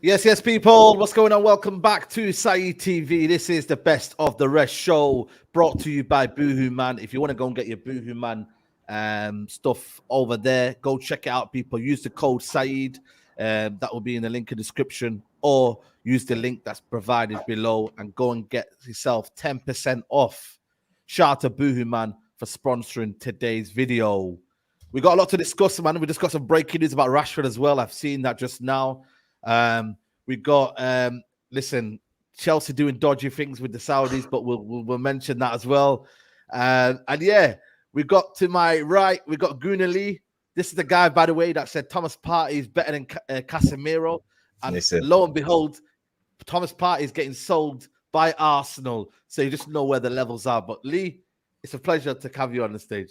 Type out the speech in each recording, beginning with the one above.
Yes, people. What's going on? Welcome back to Saeed TV. This is the Best of the Rest show brought to you by Boohoo Man. If you want to go and get your Boohoo Man stuff over there, go check it out, people. Use the code Saeed. That will be in the link in the description, or use the link that's provided below and go and get yourself 10% off. Shout out to Boohoo Man for sponsoring today's video. We got a lot to discuss, man. We discussed some breaking news about Rashford as well. I've seen that just now. We got listen, Chelsea doing dodgy things with the Saudis, but we'll mention that as well. And yeah, we got to my right, we got Guna Lee. This is the guy, by the way, that said Thomas Partey is better than Casemiro. And lo and behold, Thomas Partey is getting sold by Arsenal. So you just know where the levels are. But Lee, it's a pleasure to have you on the stage.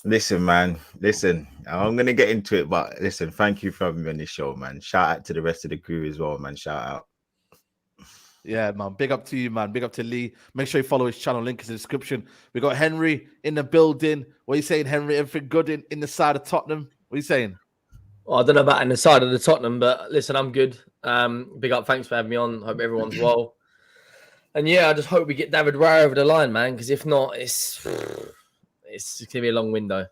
Listen, man. Listen, I'm going to get into it, but listen, thank you for having me on this show, man. Shout out to the rest of the crew as well, man. Shout out. Yeah, man. Big up to you, man. Big up to Lee. Make sure you follow his channel. Link is in the description. We got Henry in the building. What are you saying, Henry? Everything good in the side of Tottenham? What are you saying? Well, I don't know about in the side of the Tottenham, but listen, I'm good. Big up. Thanks for having me on. Hope everyone's well. And yeah, I just hope we get David Raya over the line, man, because if not, it's going to be a long window.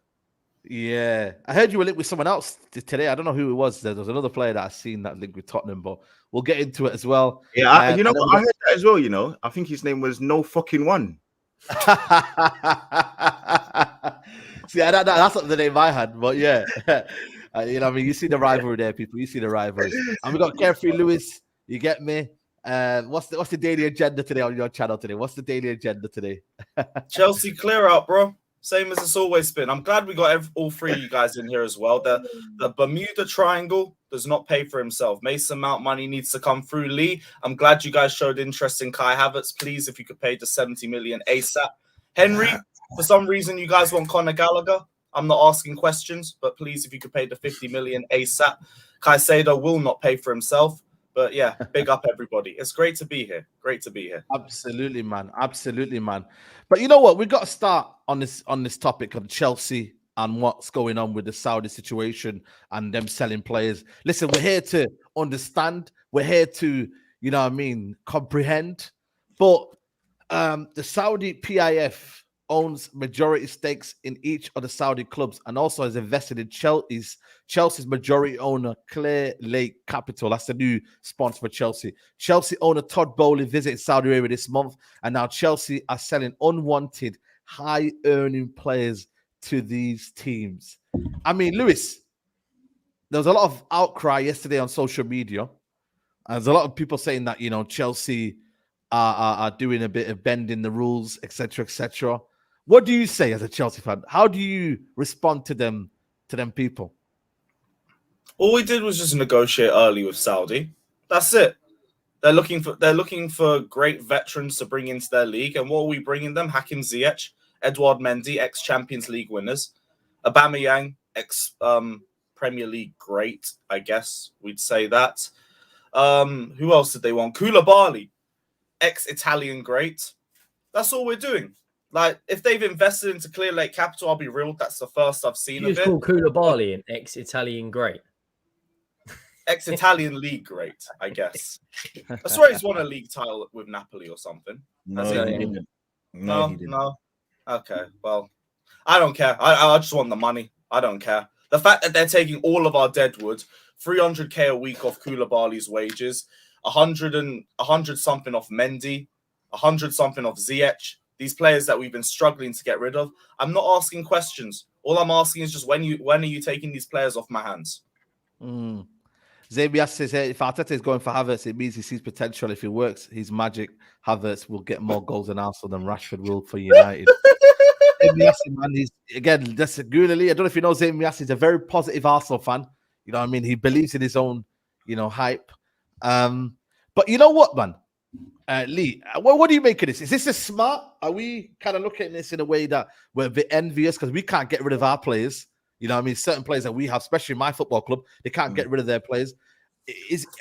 Yeah. I heard you were linked with someone else today. I don't know who it was. There was another player that I've seen that linked with Tottenham, but we'll get into it as well. Yeah, you know what? I heard that as well, you know. I think his name was No Fucking One. See, that's not the name I had, but yeah. You know what I mean? You see the rivalry there, people. You see the rivalry. And we got Carefree Lewis. You get me? What's the daily agenda today on your channel today? What's the daily agenda today? Chelsea clear out, bro. Same as it's always been. I'm glad we got all three of you guys in here as well. The Bermuda Triangle does not pay for himself. Mason Mount money needs to come through. Lee, I'm glad you guys showed interest in Kai Havertz. Please, if you could pay the 70 million ASAP. Henry, for some reason, you guys want Conor Gallagher. I'm not asking questions, but please, if you could pay the 50 million ASAP. Caicedo will not pay for himself. But yeah, big up everybody. It's great to be here. Great to be here. Absolutely, man. Absolutely, man. But you know what? We've got to start on this topic of Chelsea and what's going on with the Saudi situation and them selling players. Listen, we're here to understand. We're here to, you know what I mean, comprehend. But the Saudi PIF owns majority stakes in each of the Saudi clubs and also has invested in Chelsea's majority owner, Clear Lake Capital. That's the new sponsor for Chelsea. Chelsea owner Todd Bowley visited Saudi Arabia this month, and now Chelsea are selling unwanted, high-earning players to these teams. I mean, Lewis, there was a lot of outcry yesterday on social media. There's a lot of people saying that, you know, Chelsea are doing a bit of bending the rules, etc., etc. What do you say as a Chelsea fan? How do you respond to them people? All we did was just negotiate early with Saudi. That's it. They're looking for great veterans to bring into their league. And what are we bringing them? Hakim Ziyech, Edouard Mendy, ex-Champions League winners. Aubameyang, ex-Premier League great, I guess we'd say that. Who else did they want? Koulibaly, ex-Italian great. That's all we're doing. Like, if they've invested into Clear Lake Capital, I'll be real, that's the first I've seen of it. You just call Koulibaly an ex-Italian great. Ex-Italian league great, I guess. I swear he's won a league title with Napoli or something. No, he didn't. No, he didn't. no. Okay, well, I don't care. I just want the money. I don't care. The fact that they're taking all of our deadwood, 300k a week off Koulibaly's wages, 100 something off Mendy, 100 something off Ziyech, these players that we've been struggling to get rid of. I'm not asking questions. All I'm asking is just when are you taking these players off my hands? Zabias says if Arteta is going for Havertz, it means he sees potential. If he works his magic, Havertz will get more goals in Arsenal than Rashford will for United. Zabias, man, he's again that's Gulali. I don't know if you know Zabias is a very positive Arsenal fan. You know what I mean? He believes in his own, you know, hype. But you know what, man? Lee, what do you make of this? Is this a smart? Are we kind of looking at this in a way that we're a bit envious because we can't get rid of our players? You know what I mean? Certain players that we have, especially in my football club, they can't get rid of their players.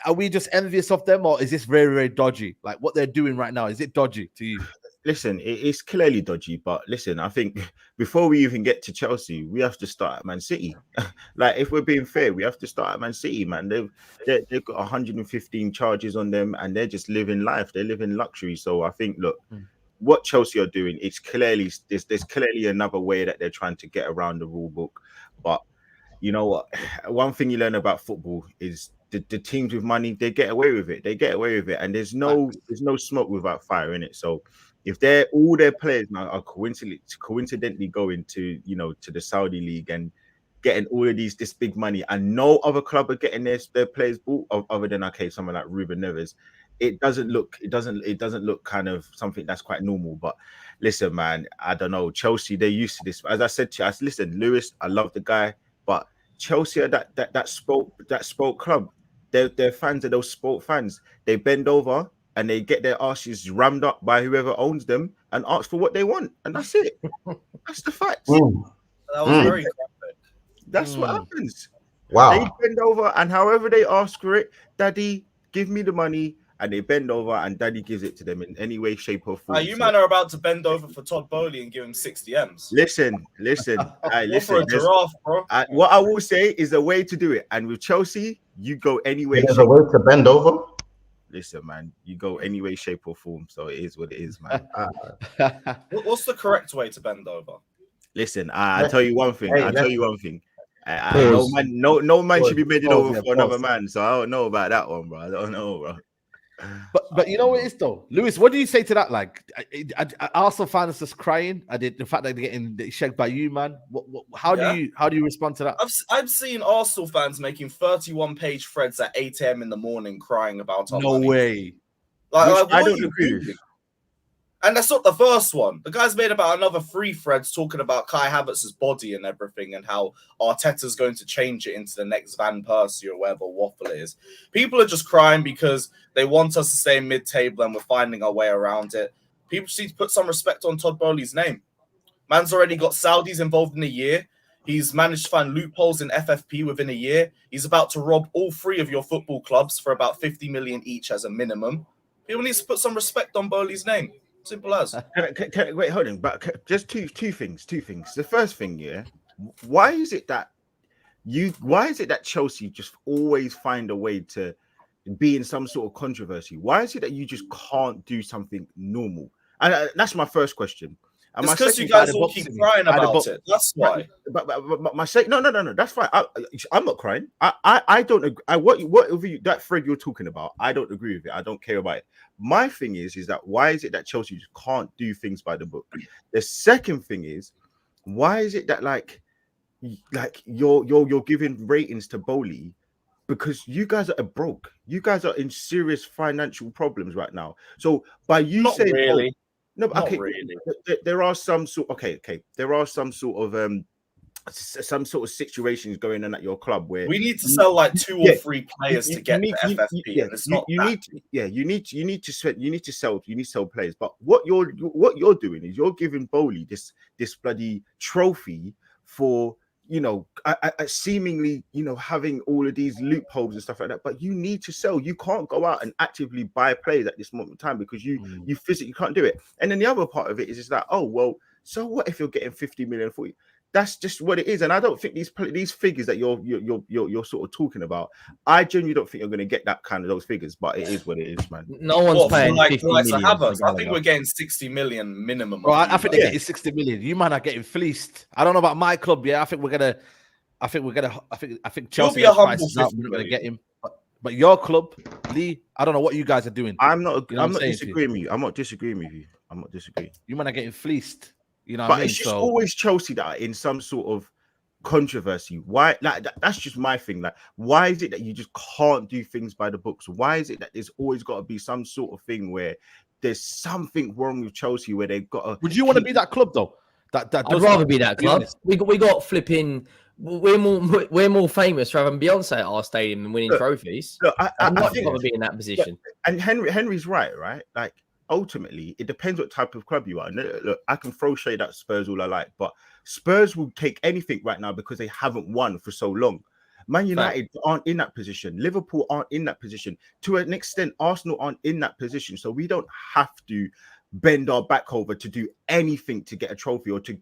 Are we just envious of them, or is this very, very dodgy? Like what they're doing right now, is it dodgy to you? Listen, it's clearly dodgy, but listen, I think before we even get to Chelsea, we have to start at Man City. Like, if we're being fair, we have to start at Man City, man. They've got 115 charges on them, and they're just living life. They're living luxury. So I think, look, what Chelsea are doing, it's clearly there's clearly another way that they're trying to get around the rule book. But you know what? One thing you learn about football is the teams with money, they get away with it. They get away with it, and there's no smoke without fire in it. So if all their players now are coincidentally going to, you know, to the Saudi league and getting all of this big money, and no other club are getting their players bought other than someone like Ruben Neves, it doesn't look kind of something that's quite normal. But listen, man, I don't know. Chelsea, they're used to this. As I said to you, listen, Lewis, I love the guy, but Chelsea are that spoke club. They're fans of those sport fans. They bend over and they get their asses rammed up by whoever owns them and ask for what they want. And that's it. That's the facts. That was very graphic. That's what happens. Wow. They bend over and however they ask for it, Daddy, give me the money. And they bend over and Daddy gives it to them in any way, shape, or form. You man are about to bend over for Todd Bowley and give him 60 M's. Listen. Listen. For a giraffe, bro. What I will say is a way to do it. And with Chelsea, you go any way. There's a way to bend over? Listen, man, you go any way, shape, or form. So it is what it is, man. What's the correct way to bend over? Listen, I'll tell you one thing. Pause. No man should be bending over for another man. So I don't know about that one, bro. I don't know, bro. But you know what it is though, Lewis. What do you say to that? Like, Arsenal fans just crying. The fact that they're getting shagged by you, man. How do you respond to that? I've seen Arsenal fans making 31-page threads at 8 a.m. in the morning crying about our No money. way. Like, I don't agree with. And that's not the first one. The guy's made about another 3 threads talking about Kai Havertz's body and everything and how Arteta's going to change it into the next Van Persie or whatever waffle it is. People are just crying because they want us to stay mid-table and we're finding our way around it. People just need to put some respect on Todd Bowley's name. Man's already got Saudis involved in a year. He's managed to find loopholes in FFP within a year. He's about to rob all 3 of your football clubs for about 50 million each as a minimum. People need to put some respect on Bowley's name. Simple as. Wait, hold on. But just two things. The first thing, why is it that Chelsea just always find a way to be in some sort of controversy? Why is it that you just can't do something normal? And that's my first question. And it's because you guys all keep crying about it. That's why. But my say no. That's fine. I'm not crying. I don't agree. Whatever that thread you're talking about, I don't agree with it. I don't care about it. My thing is that why is it that Chelsea just can't do things by the book? The second thing is, why is it that like you're giving ratings to Bowley? Because you guys are broke. You guys are in serious financial problems right now. So by you Not saying, really. no, but Not okay, really. there are some sort. Okay, there are some sort of situations going on at your club where we need to sell like 2 or 3 players to get the FFP, and it's not that. You need to sell players. But what you're doing is you're giving Bowley this bloody trophy for, you know, seemingly, you know, having all of these loopholes and stuff like that. But you need to sell. You can't go out and actively buy players at this moment in time because you physically can't do it. And then the other part of it is that, oh well, so what if you're getting 50 million for you? That's just what it is. And I don't think these figures that you're sort of talking about, I genuinely don't think you're going to get that kind of those figures. But it is what it is, man. No one's paying like 50 million. million. I think we're getting 60 million minimum. Bro, I think they're getting 60 million. You man are getting fleeced. I don't know about my club. Yeah, I think Chelsea You'll be a humble prices out. We're not going to get him. But your club, Lee, I don't know what you guys are doing. I'm not disagreeing with you. I'm not disagreeing with you. You man are getting fleeced. You know, but it's just always Chelsea that are in some sort of controversy. Why? Like that's just my thing. Like, why is it that you just can't do things by the books? Why is it that there's always got to be some sort of thing where there's something wrong with Chelsea where they've got to? Would you want to be that club though? I'd rather be that club. We got flipping. We're more famous for having Beyonce at our stadium and winning trophies. Look, I'm not going to be in that position. And Henry's right? Like, ultimately, it depends what type of club you are. And look, I can throw shade at Spurs all I like, but Spurs will take anything right now because they haven't won for so long. Man United aren't in that position. Liverpool aren't in that position. To an extent, Arsenal aren't in that position. So we don't have to bend our back over to do anything to get a trophy or to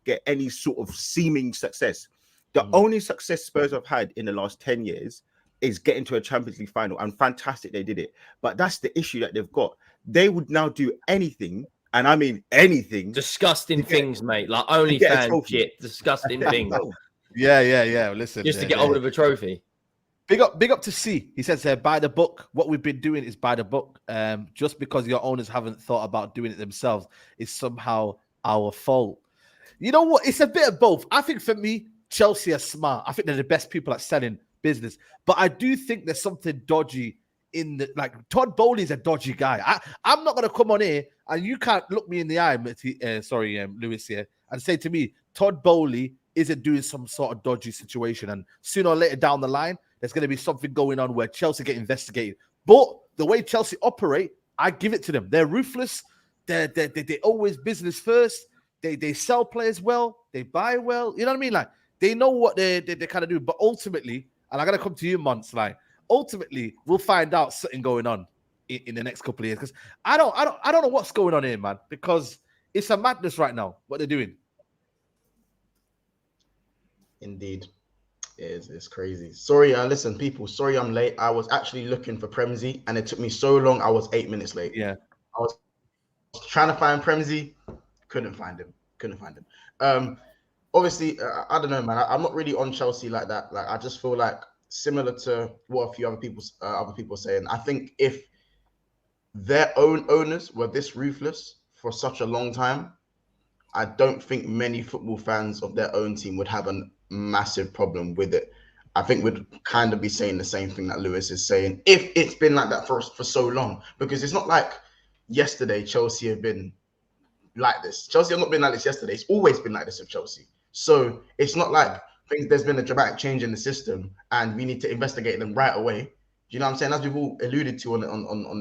get any sort of seeming success. The only success Spurs have had in the last 10 years is getting to a Champions League final, and fantastic they did it. But that's the issue that they've got. They would now do anything, and I mean anything. Disgusting things, mate. Like OnlyFans shit. Disgusting things. Yeah. Listen, just to get hold of a trophy. Big up to C. He says, by the book. What we've been doing is by the book. Just because your owners haven't thought about doing it themselves is somehow our fault. You know what? It's a bit of both. I think for me, Chelsea are smart. I think they're the best people at selling business. But I do think there's something dodgy in the, like, Todd Bowley's a dodgy guy. I'm not going to come on here and you can't look me in the eye, Lewis here, and say to me, Todd Bowley isn't doing some sort of dodgy situation. And sooner or later down the line, there's going to be something going on where Chelsea get investigated. But the way Chelsea operate, I give it to them. They're ruthless. They're always business first. They sell players well. They buy well. You know what I mean? Like, they know what they kind of do. But ultimately, and I got to come to you, Monts, like, ultimately, we'll find out something going on in the next couple of years. Because I don't know what's going on here, man. Because it's a madness right now, what they're doing. Indeed. It's crazy. Sorry, listen, people. Sorry I'm late. I was actually looking for Premsy, and it took me so long. I was 8 minutes late. Yeah. I was trying to find Premsy. Couldn't find him. Obviously, I don't know, man. I'm not really on Chelsea like that. Like, I just feel like similar to what a few other people are saying. I think if their own owners were this ruthless for such a long time, I don't think many football fans of their own team would have a massive problem with it. I think we'd kind of be saying the same thing that Lewis is saying if it's been like that for so long, because it's not like yesterday Chelsea have been like this. Chelsea have not been like this yesterday. It's always been like this with Chelsea. So it's not like there's been a dramatic change in the system and we need to investigate them right away. Do you know what I'm saying? As we've all alluded to on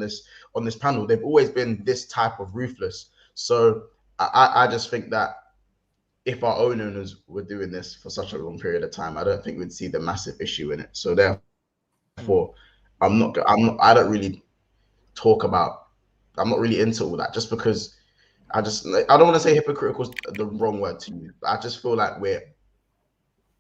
this panel, they've always been this type of ruthless. So I just think that if our own owners were doing this for such a long period of time, I don't think we'd see the massive issue in it. So therefore, I don't really talk about. I'm not really into all that, just because I don't want to say hypocritical is the wrong word to use, but I just feel like we're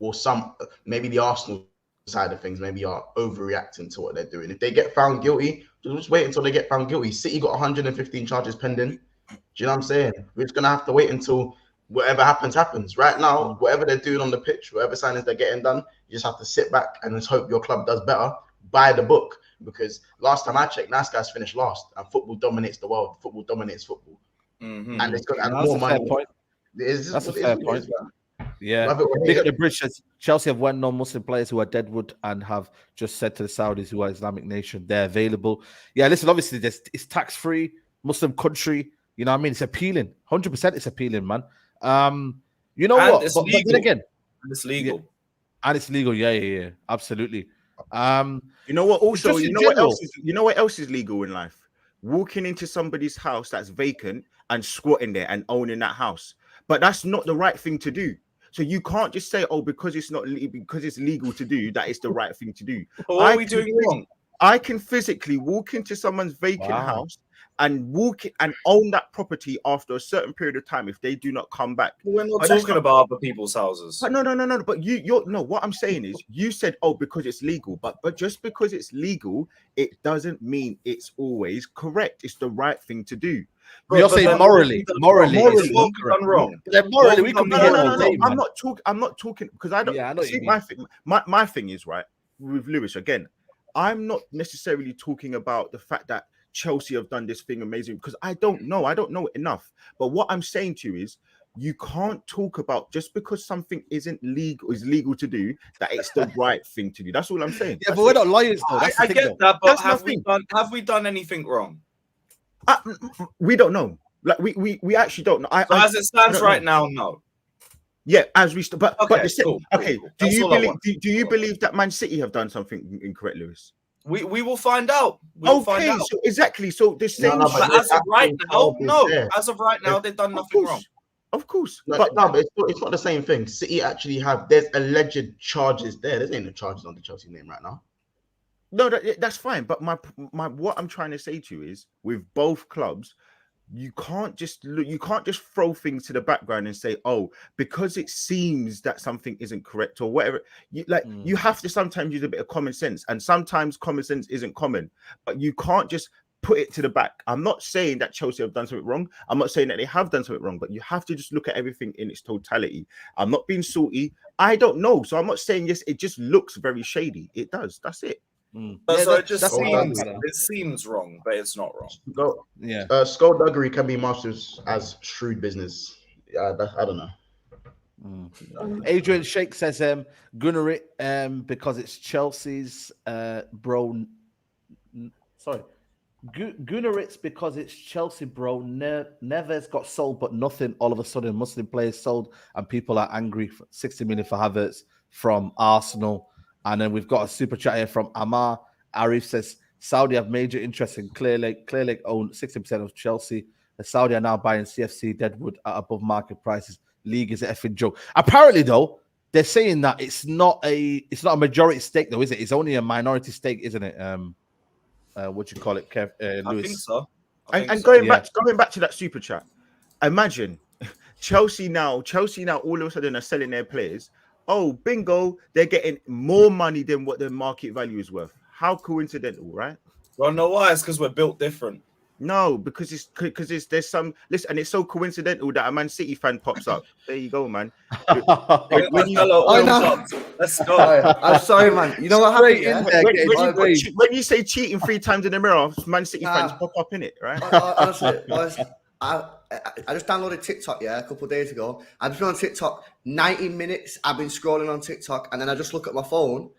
or some maybe the Arsenal side of things maybe are overreacting to what they're doing. If they get found guilty, just wait until they get found guilty. City got 115 charges pending. Do you know what I'm saying? We're just gonna have to wait until whatever happens. Right now, whatever they're doing on the pitch, whatever signings they're getting done, you just have to sit back and just hope your club does better. Buy the book, because last time I checked, nice guys finished last, and football dominates the world. Football dominates football, and it's got more money. That's a fair point. Yeah, big up the British. Chelsea have one non-Muslim players who are Deadwood and have just said to the Saudis, who are Islamic nation, they're available. Yeah, listen, obviously it's tax-free, Muslim country. You know what I mean? It's appealing. 100% it's appealing, man. You know and what? It's but then again, and it's legal. Yeah. And it's legal. Yeah. Absolutely. You know what? Also, just you in know what general- else is? You know what else is legal in life? Walking into somebody's house that's vacant and squatting there and owning that house. But that's not the right thing to do. So you can't just say, "Oh, because it's not because it's legal to do that, it's the right thing to do." What are we doing wrong? I can physically walk into someone's vacant house and walk and own that property after a certain period of time if they do not come back. We're not talking about other people's houses. But no. But you're no. What I'm saying is, you said, "Oh, because it's legal," but just because it's legal, it doesn't mean it's always correct. It's the right thing to do. You're saying morally, what we've done wrong. Then morally, we could be here all day. I'm not talking because I don't. Yeah, I know what see, you mean. my thing is right with Lewis again. I'm not necessarily talking about the fact that Chelsea have done this thing amazing, because I don't know it enough. But what I'm saying to you is, you can't talk about just because something is legal to do, that it's the right thing to do. That's all I'm saying. Yeah, but we're not lawyers though. That's I the get thing, though. that, but That's have we done anything wrong? We don't know. Like we actually don't know. So as it stands right now, no. Yeah, as we but Okay, the, cool. okay. Cool. Do That's you all I believe? want. Do you believe that Man City have done something incorrect, Lewis? We will find out. We'll find out. So exactly. So the same. No, But as of right now, no. As of right now, they've done nothing wrong. Of course, No, but but it's not the same thing. City actually there's alleged charges there. There's ain't no charges on the Chelsea name right now. no, that's fine. But my what I'm trying to say to you is, with both clubs, you can't just throw things to the background and say, "Oh, because it seems that something isn't correct," or whatever. You have to sometimes use a bit of common sense, and sometimes common sense isn't common. But you can't just put it to the back. I'm not saying that Chelsea have done something wrong. I'm not saying that they have done something wrong, but you have to just look at everything in its totality. I'm not being salty. I don't know, so I'm not saying yes. It just looks very shady. It does. That's it. So it just that's seems wrong, but it's not wrong. Skullduggery can be mastered as shrewd business. I don't know. Adrian Sheikh says, Gunnar it because it's Chelsea's bro. Sorry. Gunnaritz because it's Chelsea, bro. Neves got sold, but nothing. All of a sudden, Muslim players sold, and people are angry. 60 million for Havertz from Arsenal. And then we've got a super chat here from Amar. Arif says, Saudi have major interest in Clear Lake. Clear Lake own 60% of Chelsea. The Saudi are now buying CFC Deadwood at above market prices. League is an effing joke. Apparently, though, they're saying that it's not a majority stake, though, is it? It's only a minority stake, isn't it? What you call it, Kev, Lewis? I think so. And going back to that super chat, imagine Chelsea now all of a sudden are selling their players. Oh, bingo, they're getting more money than what their market value is worth. How coincidental, right? Well, no, why? It's because we're built different. No, because there's some listen, and it's so coincidental that a Man City fan pops up. There you go, man. Let's go. I'm sorry, man. You know what happened? Yeah? When you say cheating 3 times in the mirror, Man City fans pop up in it, right? Honestly, I just downloaded TikTok, a couple of days ago. I've been on TikTok 90 minutes. I've been scrolling on TikTok, and then I just look at my phone,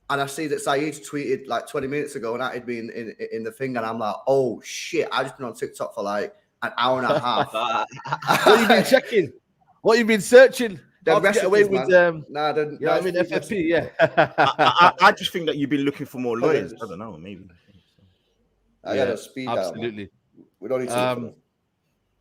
and I see that Saeed tweeted like 20 minutes ago, and that had been in the thing, and I'm like, oh shit! I've just been on TikTok for like an hour and a half. What you been checking? What you been searching? The Get away with FFP, yeah. I just think that you've been looking for more lawyers. I don't know, maybe. I got to speed absolutely. We don't need to.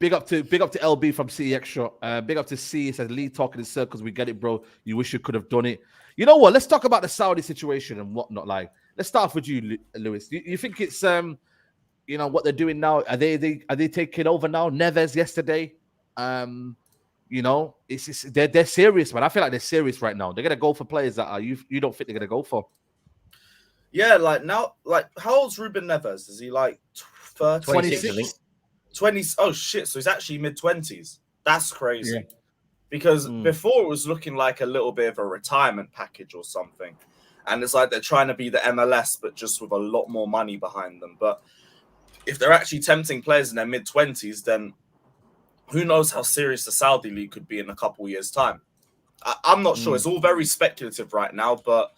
Big up to LB from City Extra. Big up to C. It says Lee talking in circles. We get it, bro. You wish you could have done it. You know what? Let's talk about the Saudi situation and whatnot. Like, let's start off with you, Lewis. You think it's what they're doing now? Are they taking over now? Neves yesterday. You know, they're serious, man. I feel like they're serious right now. They're gonna go for players that you don't think they're gonna go for. Yeah, like now, like how old's Ruben Neves? Is he like 30? 26, I think. 20. Oh shit! So he's actually mid-20s. That's crazy. Because before it was looking like a little bit of a retirement package or something, and it's like they're trying to be the MLS, but just with a lot more money behind them. But if they're actually tempting players in their mid-20s, then who knows how serious the Saudi League could be in a couple years' time. I'm not sure. It's all very speculative right now, but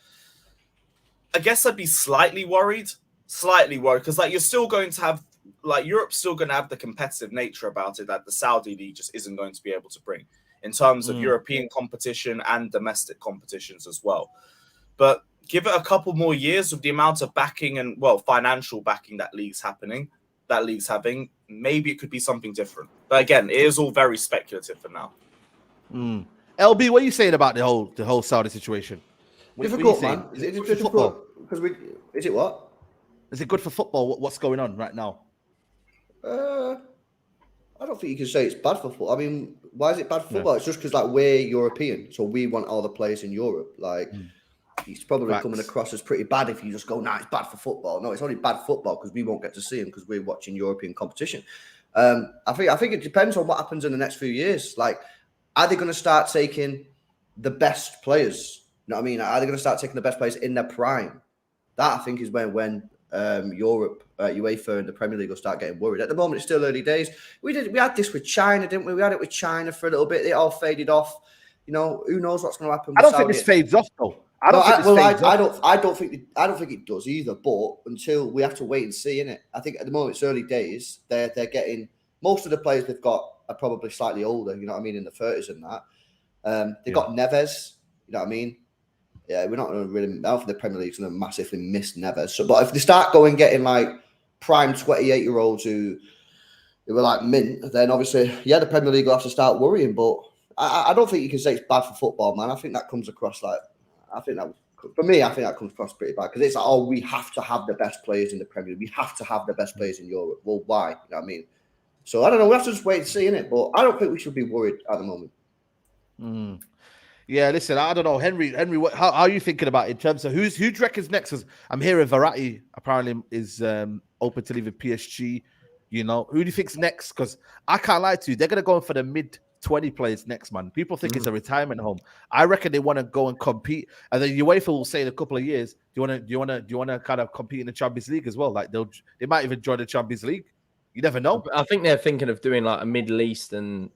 I guess I'd be slightly worried, because like you're still going to have, like Europe's still going to have the competitive nature about it that the Saudi League just isn't going to be able to bring in terms of European competition and domestic competitions as well. But give it a couple more years with the amount of backing and, well, financial backing that league's having, maybe it could be something different. But again, it is all very speculative for now. LB, what are you saying about the whole Saudi situation? Difficult, man. Is it difficult? Is it what? Is it good for football? What's going on right now? I don't think you can say it's bad for football. I mean, why is it bad for football? It's just because like we're European, so we want all the players in Europe. Like it's probably coming across as pretty bad if you just go, "Nah, it's bad for football." No, it's only bad football because we won't get to see them because we're watching European competition. I think it depends on what happens in the next few years. Like, are they going to start taking the best players? You know what I mean? Are they going to start taking the best players in their prime? That I think is when Europe, UEFA, and the Premier League will start getting worried. At the moment, it's still early days. We had this with China, didn't we? We had it with China for a little bit. It all faded off. You know, who knows what's going to happen? I don't think this fades off though. I don't think it does either. But until we have to wait and see, innit? I think at the moment it's early days. They're getting most of the players they've got are probably slightly older. You know what I mean, in the 30s and that. They've got Neves. You know what I mean? Yeah, we're not going to really. I don't think the Premier League's going to massively miss Neves. So, but if they start getting like prime 28-year-olds who were like mint, then obviously, the Premier League will have to start worrying. But I don't think you can say it's bad for football, man. I think that comes across like, I think that comes across pretty bad because it's like, we have to have the best players in the Premier League. We have to have the best players in Europe. Well, why? You know what I mean? So I don't know. We have to just wait and see, innit? But I don't think we should be worried at the moment. Yeah, listen, I don't know, Henry. How are you thinking about it in terms of who do you reckon's next? Because I'm hearing Verratti apparently is open to leaving PSG. You know, who do you think's next? Because I can't lie to you, they're gonna go in for the mid-20 players next, man. People think it's a retirement home. I reckon they want to go and compete, and then UEFA will say in a couple of years, do you want to kind of compete in the Champions League as well? Like they might even join the Champions League. You never know. I think they're thinking of doing like a Middle Eastern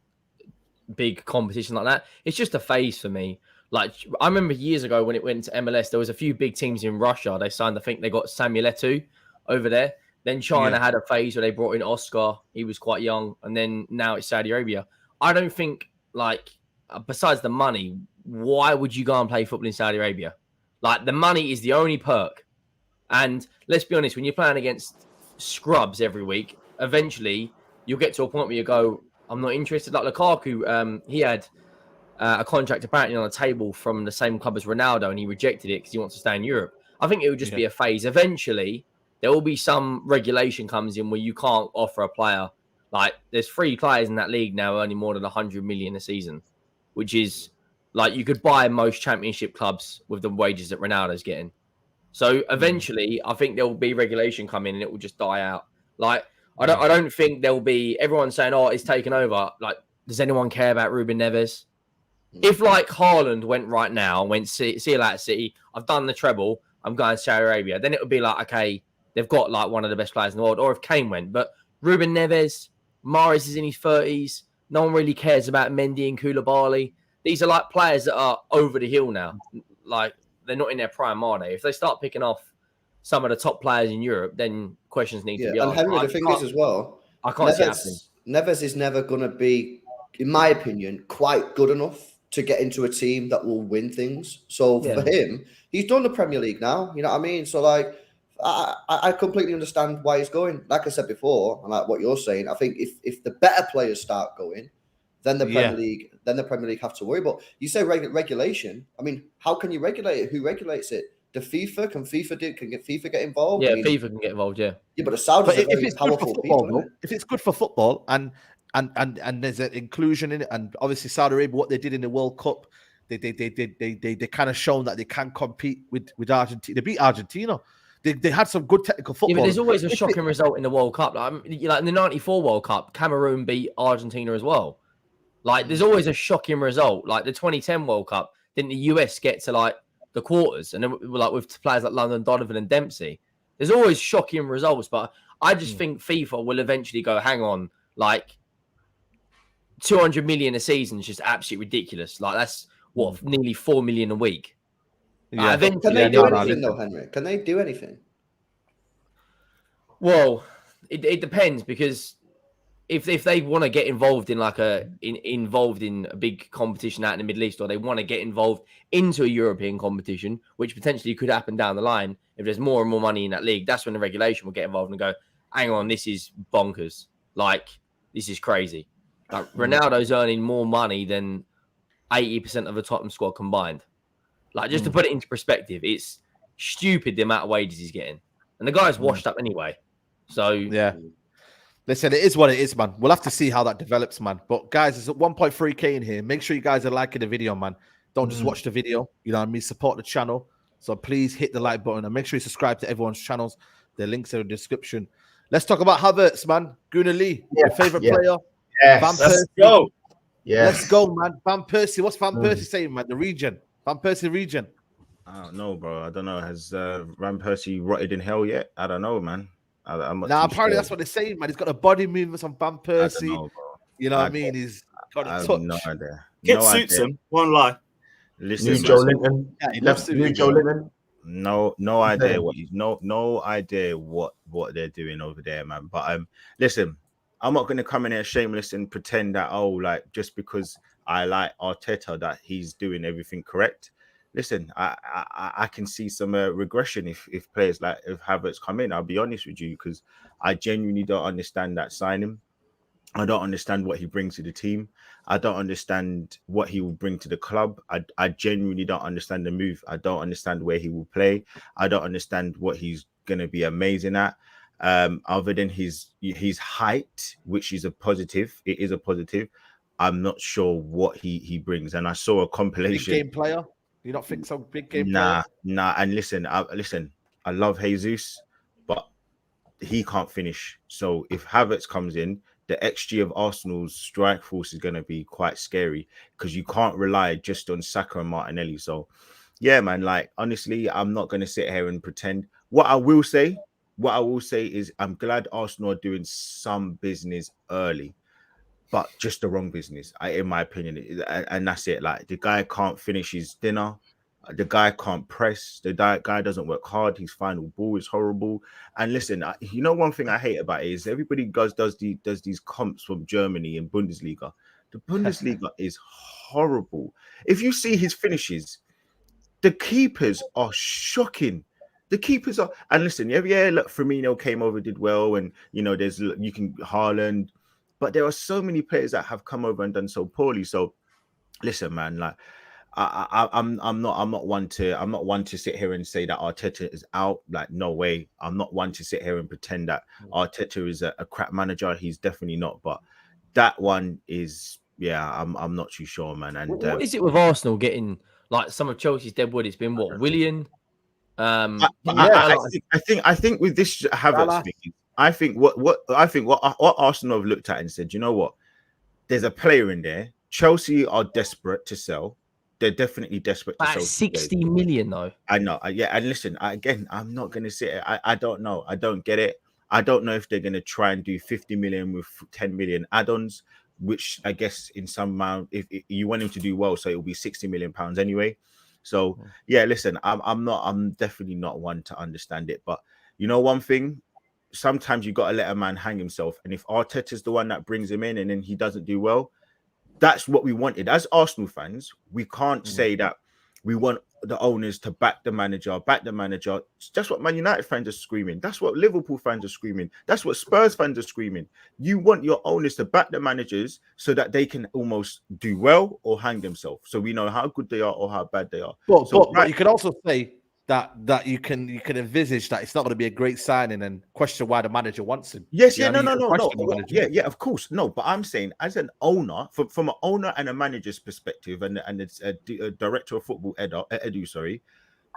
big competition like that. It's just a phase for me. Like I remember years ago when it went to MLS, there was a few big teams in Russia. They signed, I think they got Samuel Eto'o over there. Then China had a phase where they brought in Oscar. He was quite young. And then now it's Saudi Arabia. I don't think, like, besides the money, why would you go and play football in Saudi Arabia? Like, the money is the only perk. And let's be honest, when you're playing against scrubs every week, eventually you'll get to a point where you go, I'm not interested. Like Lukaku, he had a contract apparently on the table from the same club as Ronaldo, and he rejected it because he wants to stay in Europe. I think it would just be a phase. Eventually, there will be some regulation comes in where you can't offer a player. Like, there's 3 players in that league now earning more than 100 million a season, which is like you could buy most championship clubs with the wages that Ronaldo's getting. So eventually, I think there will be regulation coming and it will just die out. Like, I don't think there'll be everyone saying, "Oh, it's taken over." Like, does anyone care about Ruben Neves? If like Haaland went right now and went, see you later, City. I've done the treble. I'm going to Saudi Arabia. Then it would be like, okay, they've got like one of the best players in the world. Or if Kane went, but Ruben Neves, Mahrez is in his 30s. No one really cares about Mendy and Koulibaly. These are like players that are over the hill now. Like, they're not in their prime, are they? If they start picking off some of the top players in Europe, then questions need to be asked. And Henry, the thing is as well, I can't see it happening. Neves is never going to be, in my opinion, quite good enough to get into a team that will win things. So for him, he's done the Premier League now. You know what I mean? So like, I completely understand why he's going. Like I said before, and like what you're saying, I think if the better players start going, then the Premier League have to worry. But you say regulation. I mean, how can you regulate it? Who regulates it? The FIFA? Can FIFA get involved? Yeah, FIFA can get involved. Yeah. Yeah, but the Saudis are very powerful people. If it's good for football, and and there's an inclusion in it, and obviously Saudi Arabia, what they did in the World Cup, they kind of shown that they can compete with Argentina. They beat Argentina. They had some good technical football. Yeah, but there's always a shocking result in the World Cup. Like in the '94 World Cup, Cameroon beat Argentina as well. Like there's always a shocking result. Like the 2010 World Cup, didn't the US get to like the quarters, and then like with players like London Donovan and Dempsey? There's always shocking results, but I just think FIFA will eventually go, hang on, like 200 million a season is just absolutely ridiculous. Like that's what nearly 4 million a week. Yeah. Can they do anything though, Henry? Can they do anything? Well, it depends, because if they want to get involved in like involved in a big competition out in the Middle East, or they want to get involved into a European competition, which potentially could happen down the line, if there's more and more money in that league, that's when the regulation will get involved and go, hang on, this is bonkers. Like, this is crazy. Like, Ronaldo's earning more money than 80% of the Tottenham squad combined. Like, just to put it into perspective, it's stupid the amount of wages he's getting. And the guy's washed up anyway. So, yeah. Listen, it is what it is, man. We'll have to see how that develops, man. But guys, it's at 1.3K in here. Make sure you guys are liking the video, man. Don't just watch the video. You know what I mean? Support the channel. So please hit the like button and make sure you subscribe to everyone's channels. The links are in the description. Let's talk about Havertz, man. Guna Lee, your favorite player. Yes. Let's go. Yeah. Let's go, man. Van Persie. What's Van Persie saying, man? The region. Van Persie region. I don't know, bro. I don't know. Has Van Persie rotted in hell yet? I don't know, man. I'm not apparently sure. that's what they're saying, man. He's got a body movements on Van Persie. Know, you know what I mean? He's got a I have touch. no idea. Kit suits him. Won't lie. Listen, New Joe Linton. Yeah, he loves New Joe Linton. no idea what he's no idea what they're doing over there, man. But listen, I'm not gonna come in here shameless and pretend that like just because I like Arteta that he's doing everything correct. Listen, I can see some regression if players like if Havertz come in. I'll be honest with you, because I genuinely don't understand that signing. I don't understand what he brings to the team. I don't understand what he will bring to the club. I genuinely don't understand the move. I don't understand where he will play. I don't understand what he's going to be amazing at. Other than his height, which is a positive. It is a positive. I'm not sure what he brings. And I saw a compilation. Big game player. You not think so? Big game player? Nah. And listen, I love Jesus, but he can't finish. So if Havertz comes in, the XG of Arsenal's strike force is going to be quite scary, because you can't rely just on Saka and Martinelli. So, yeah, man, like, honestly, I'm not going to sit here and pretend. What I will say is I'm glad Arsenal are doing some business early, but just the wrong business, in my opinion. And that's it. Like, the guy can't finish his dinner. The guy can't press. The guy doesn't work hard. His final ball is horrible. And listen, you know, one thing I hate about it is everybody does these comps from Germany and Bundesliga. The Bundesliga is horrible. If you see his finishes, the keepers are shocking. The keepers are, and listen, look, Firmino came over, did well, and you know, Haaland, but there are so many players that have come over and done so poorly. So, listen, man, like. I'm not one to sit here and say that Arteta is out. Like, no way. I'm not one to sit here and pretend that Arteta is a crap manager. He's definitely not. But that one is, I'm not too sure, man. And what is it with Arsenal getting like some of Chelsea's deadwood? It's been what, Willian? I think with this Havertz thing, I think what Arsenal have looked at and said, you know what, there's a player in there. Chelsea are desperate to sell. They're definitely desperate to sell. 60 million, though. I know. And listen, I'm not going to sit here. I don't know. I don't get it. I don't know if they're going to try and do 50 million with 10 million add-ons, which I guess in some amount, if you want him to do well, so it'll be 60 million pounds anyway. So, listen, I'm definitely not one to understand it. But you know, one thing, sometimes you got to let a man hang himself. And if Arteta's the one that brings him in and then he doesn't do well, that's what we wanted. As Arsenal fans, we can't say that we want the owners to back the manager. That's what Man United fans are screaming. That's what Liverpool fans are screaming. That's what Spurs fans are screaming. You want your owners to back the managers so that they can almost do well or hang themselves. So we know how good they are or how bad they are. But you could also say that you can envisage that it's not going to be a great signing and question why the manager wants him. Yes, You yeah, know no, what I mean? no, You can no, question the no. manager. Yeah, of course. No, but I'm saying as an owner, from an owner and a manager's perspective, and it's a director of football, Edu, sorry,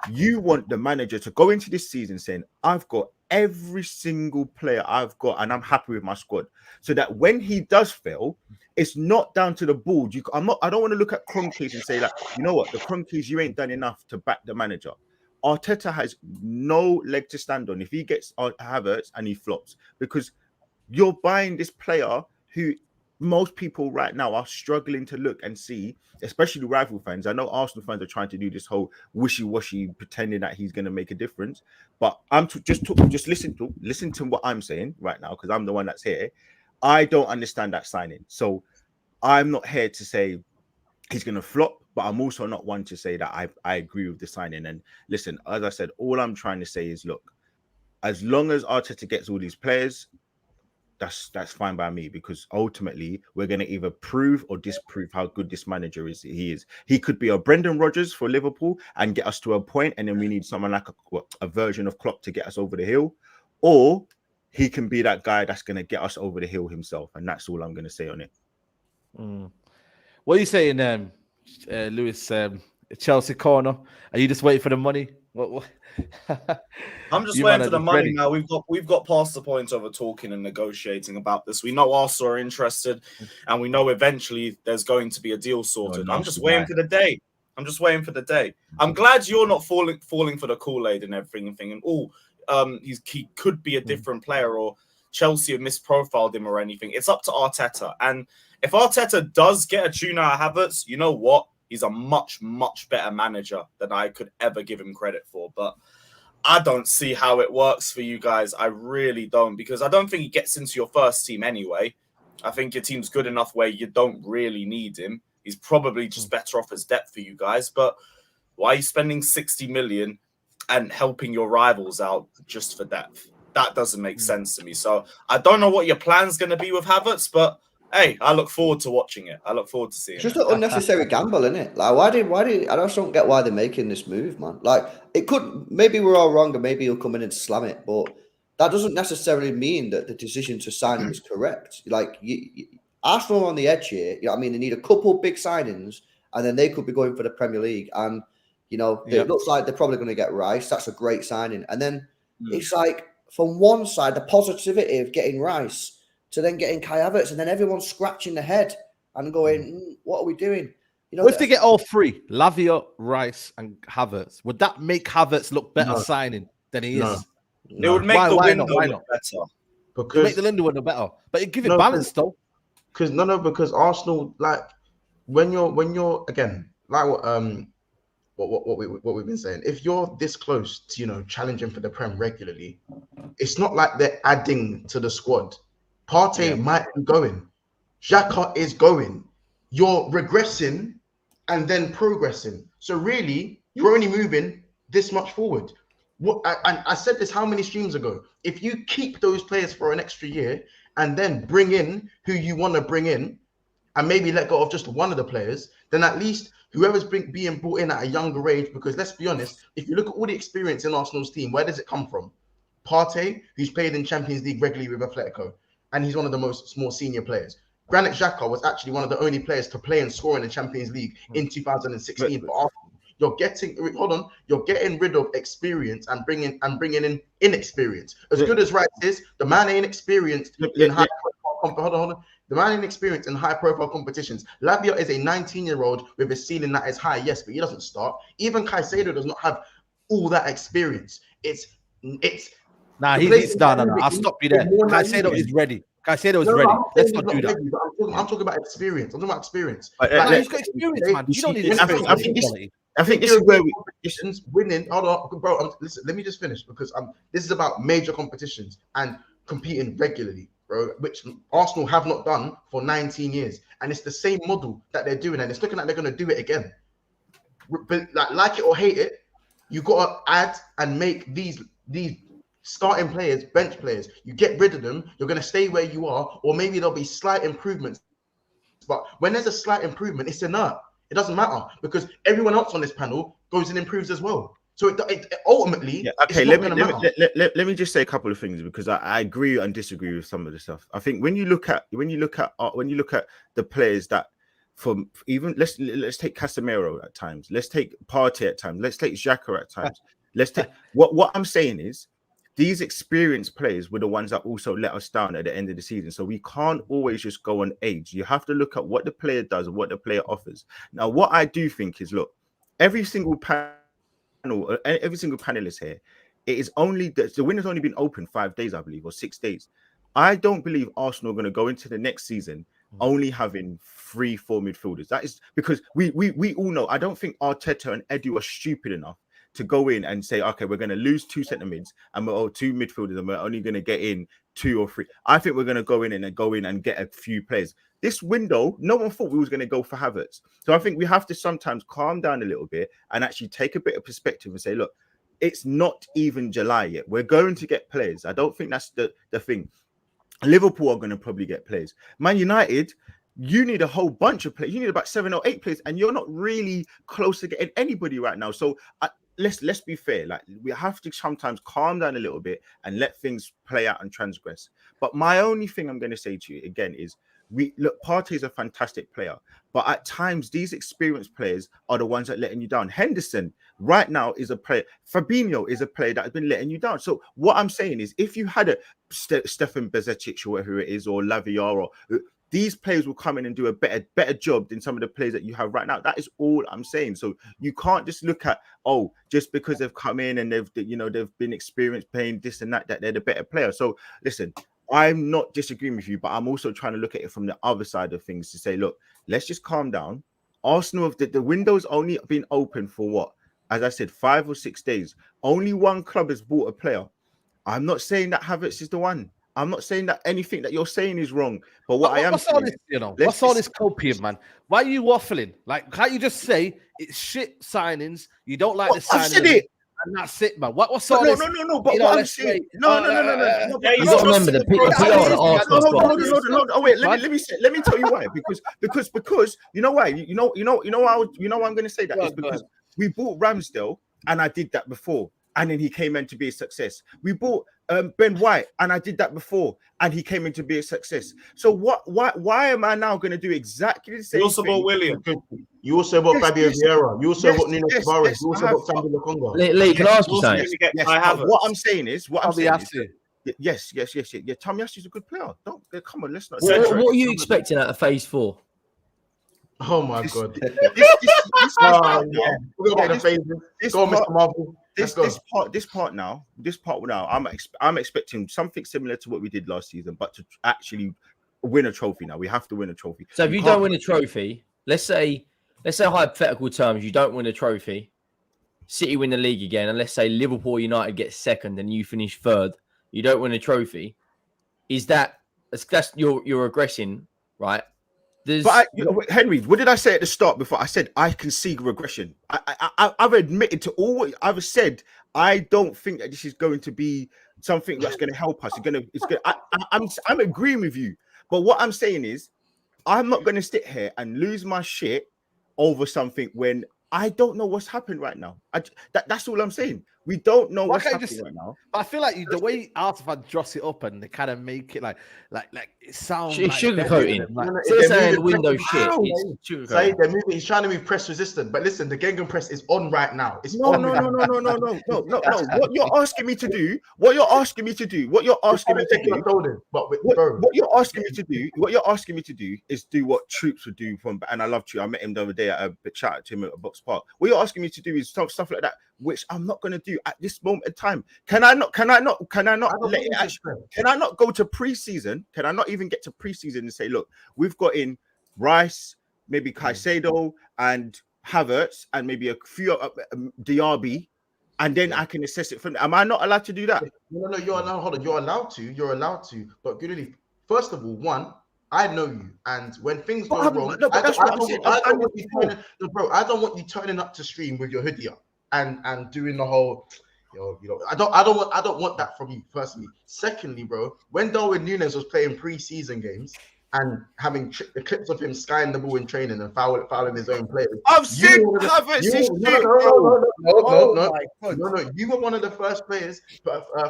you want the manager to go into this season saying, I've got every single player I've got and I'm happy with my squad. So that when he does fail, it's not down to the board. I don't want to look at Kroenkes and say, like, you know what, the Kroenkes, you ain't done enough to back the manager. Arteta has no leg to stand on if he gets Havertz and he flops, because you're buying this player who most people right now are struggling to look and see, especially rival fans. I know Arsenal fans are trying to do this whole wishy-washy, pretending that he's going to make a difference. But just listen to what I'm saying right now, because I'm the one that's here. I don't understand that signing. So I'm not here to say he's going to flop, but I'm also not one to say that I agree with the signing. And listen, as I said, all I'm trying to say is, look, as long as Arteta gets all these players, that's fine by me, because ultimately we're going to either prove or disprove how good this manager is. He could be a Brendan Rodgers for Liverpool and get us to a point, and then we need someone like a version of Klopp to get us over the hill, or he can be that guy that's going to get us over the hill himself. And that's all I'm going to say on it. What are you saying, Lewis? Chelsea corner? Are you just waiting for the money? What? I'm just You waiting man for the are just money ready. now. We've got past the point of talking and negotiating about this. We know Arsenal are interested, and we know eventually there's going to be a deal sorted. No, I'm just waiting for the day. I'm glad you're not falling for the Kool-Aid and everything and thinking, he could be a different player, or Chelsea have misprofiled him or anything. It's up to Arteta. And if Arteta does get a tune out of Havertz, you know what? He's a much, much better manager than I could ever give him credit for. But I don't see how it works for you guys. I really don't, because I don't think he gets into your first team anyway. I think your team's good enough where you don't really need him. He's probably just better off as depth for you guys. But why are you spending 60 million and helping your rivals out just for depth? That doesn't make sense to me. So I don't know what your plan's going to be with Havertz, but hey, I look forward to watching it. I look forward to seeing It's just it. an unnecessary gamble, isn't it? Like, why do I just don't get why they're making this move, man. Like, it could, maybe we're all wrong and maybe he'll come in and slam it, but that doesn't necessarily mean that the decision to sign him is correct. Like, Arsenal are on the edge here. You know what I mean? They need a couple big signings and then they could be going for the Premier League. And, you know, it looks like they're probably going to get Rice. That's a great signing. And then it's like, from one side, the positivity of getting Rice to then getting Kai Havertz, and then everyone's scratching their head and going, what are we doing? You know, What if they get all three, Lavia, Rice, and Havertz? Would that make Havertz look better signing than he is? It would make the window look better. Because make the window look better, but it give it balance though. Because Arsenal, like when you're again, like what we've been saying, if you're this close to challenging for the Prem regularly, it's not like they're adding to the squad. Partey might be going, Xhaka is going. You're regressing and then progressing. So really, you're only moving this much forward. I said this how many streams ago? If you keep those players for an extra year and then bring in who you want to bring in, and maybe let go of just one of the players, then at least whoever's being brought in at a younger age, because let's be honest, if you look at all the experience in Arsenal's team, where does it come from? Partey, who's played in Champions League regularly with Atletico, and he's one of the more senior players. Granit Xhaka was actually one of the only players to play and score in the Champions League in 2016 for Arsenal. You're getting rid of experience and bringing in inexperience. As good as Rice is, the man ain't experienced in high profile. The man ain't experienced in high profile competitions. Lavia is a 19-year-old with a ceiling that is high, yes, but he doesn't start. Even Caicedo does not have all that experience. He's done. I'll stop you there. Caicedo is ready. Caicedo is ready. Let's not do that. I'm talking about experience. I'm talking about experience. He's got experience, man. You don't need experience. I think this is where winning. Hold on, bro. Listen, let me just finish, because this is about major competitions and competing regularly, bro, which Arsenal have not done for 19 years. And it's the same model that they're doing, and it's looking like they're going to do it again. But like it or hate it, you got to add and make these starting players, bench players. You get rid of them, you're going to stay where you are, or maybe there'll be slight improvements. But when there's a slight improvement, it's inert. It doesn't matter, because everyone else on this panel goes and improves as well. So it ultimately, okay. it's Let not me going to matter. let me just say a couple of things because I agree and disagree with some of the stuff. I think when you look at the players that from even let's take Casemiro at times, let's take Partey at times, let's take Xhaka at times. Let's take what I'm saying is these experienced players were the ones that also let us down at the end of the season. So we can't always just go on age. You have to look at what the player does and what the player offers. Now, what I do think is, look, every single panelist here, it is only the window's only been open 5 days, I believe, or 6 days. I don't believe Arsenal are going to go into the next season only having 3-4 midfielders. That is because we all know. I don't think Arteta and Edu are stupid enough to go in and say, okay, we're going to lose 2 centre mids and we're 2 midfielders and we're only going to get in 2 or 3. I think we're going to go in and get a few players. This window, no one thought we was going to go for Havertz. So I think we have to sometimes calm down a little bit and actually take a bit of perspective and say, look, it's not even July yet. We're going to get players. I don't think that's the thing. Liverpool are going to probably get players. Man United, you need a whole bunch of players. You need about 7 or 8 players, and you're not really close to getting anybody right now. So let's be fair. Like, we have to sometimes calm down a little bit and let things play out and transgress. But my only thing I'm going to say to you again is, Partey is a fantastic player, but at times these experienced players are the ones that are letting you down. Henderson right now is a player. Fabinho is a player that has been letting you down. So what I'm saying is, if you had a Stefan Bezetic or whatever it is, or Laviar, or these players will come in and do a better job than some of the players that you have right now. That is all I'm saying. So you can't just look at, just because they've come in and they've been experienced playing this and that they're the better player. So listen, I'm not disagreeing with you, but I'm also trying to look at it from the other side of things to say, look, let's just calm down. Arsenal, the window's only been open for what? As I said, 5 or 6 days. Only one club has bought a player. I'm not saying that Havertz is the one. I'm not saying that anything that you're saying is wrong. But what's all this copium, man? Why are you waffling? Like, can't you just say it's shit signings? You don't like the signings. I've said it. And that's it, man. What's all this? No. But what I'm saying, no. You got to remember the Oh wait, let me tell you why. Because you know why? You know why I'm going to say that is because we bought Ramsdale, and I did that before, and then he came in to be a success. We bought Ben White, and I did that before, and he came in to be a success. So why am I now going to do exactly the same? You also bought William. You also bought Fabio Vieira. You also bought Nuno Tavares. You also bought Samuel Lokonga. Lee, can I ask you something? What I'm saying is, yes. Tomiyasu is a good player. Come on, let's not. What are you expecting out of phase 4? Oh my god! This part now, I'm expecting something similar to what we did last season, but to actually win a trophy. Now we have to win a trophy. So if you don't win a trophy, let's say hypothetical terms, you don't win a trophy, City win the league again, and let's say Liverpool United gets second and you finish third, you don't win a trophy. That's you're regressing, right? Henry, what did I say at the start before? I said I can see regression. I've admitted to all what I've said. I don't think that this is going to be something that's going to help us. I'm agreeing with you, but what I'm saying is, I'm not going to sit here and lose my shit over something when I don't know what's happened right now. That's all I'm saying. We don't know what's happening right now. But I feel like the way Arteta dross it up and they kind of make it like it sounds like sugarcoating. They're saying window shit. He's trying to move press resistant. But listen, the Gengen press is on right now. It's no. What you're asking me to do. What you're asking me to do is do what Troops would do. And I love Troops. I met him the other day at a chat to him at Box Park. What you're asking me to do is stuff like that, which I'm not going to do at this moment in time. Can I not go to preseason? Can I not even get to preseason and say, look, we've got in Rice, maybe Caicedo and Havertz, and maybe a few Diaby, and then I can assess it from. Am I not allowed to do that? No. You're allowed to. But goodly, first of all, one, I know you, and when things go wrong, I don't want you turning up to stream with your hoodie up and doing the whole, I don't want that from you personally. Secondly, bro, when Darwin Núñez was playing pre-season games, and having the clips of him skying the ball in training and fouling his own players. I've said Havertz is shit. No. You were one of the first players,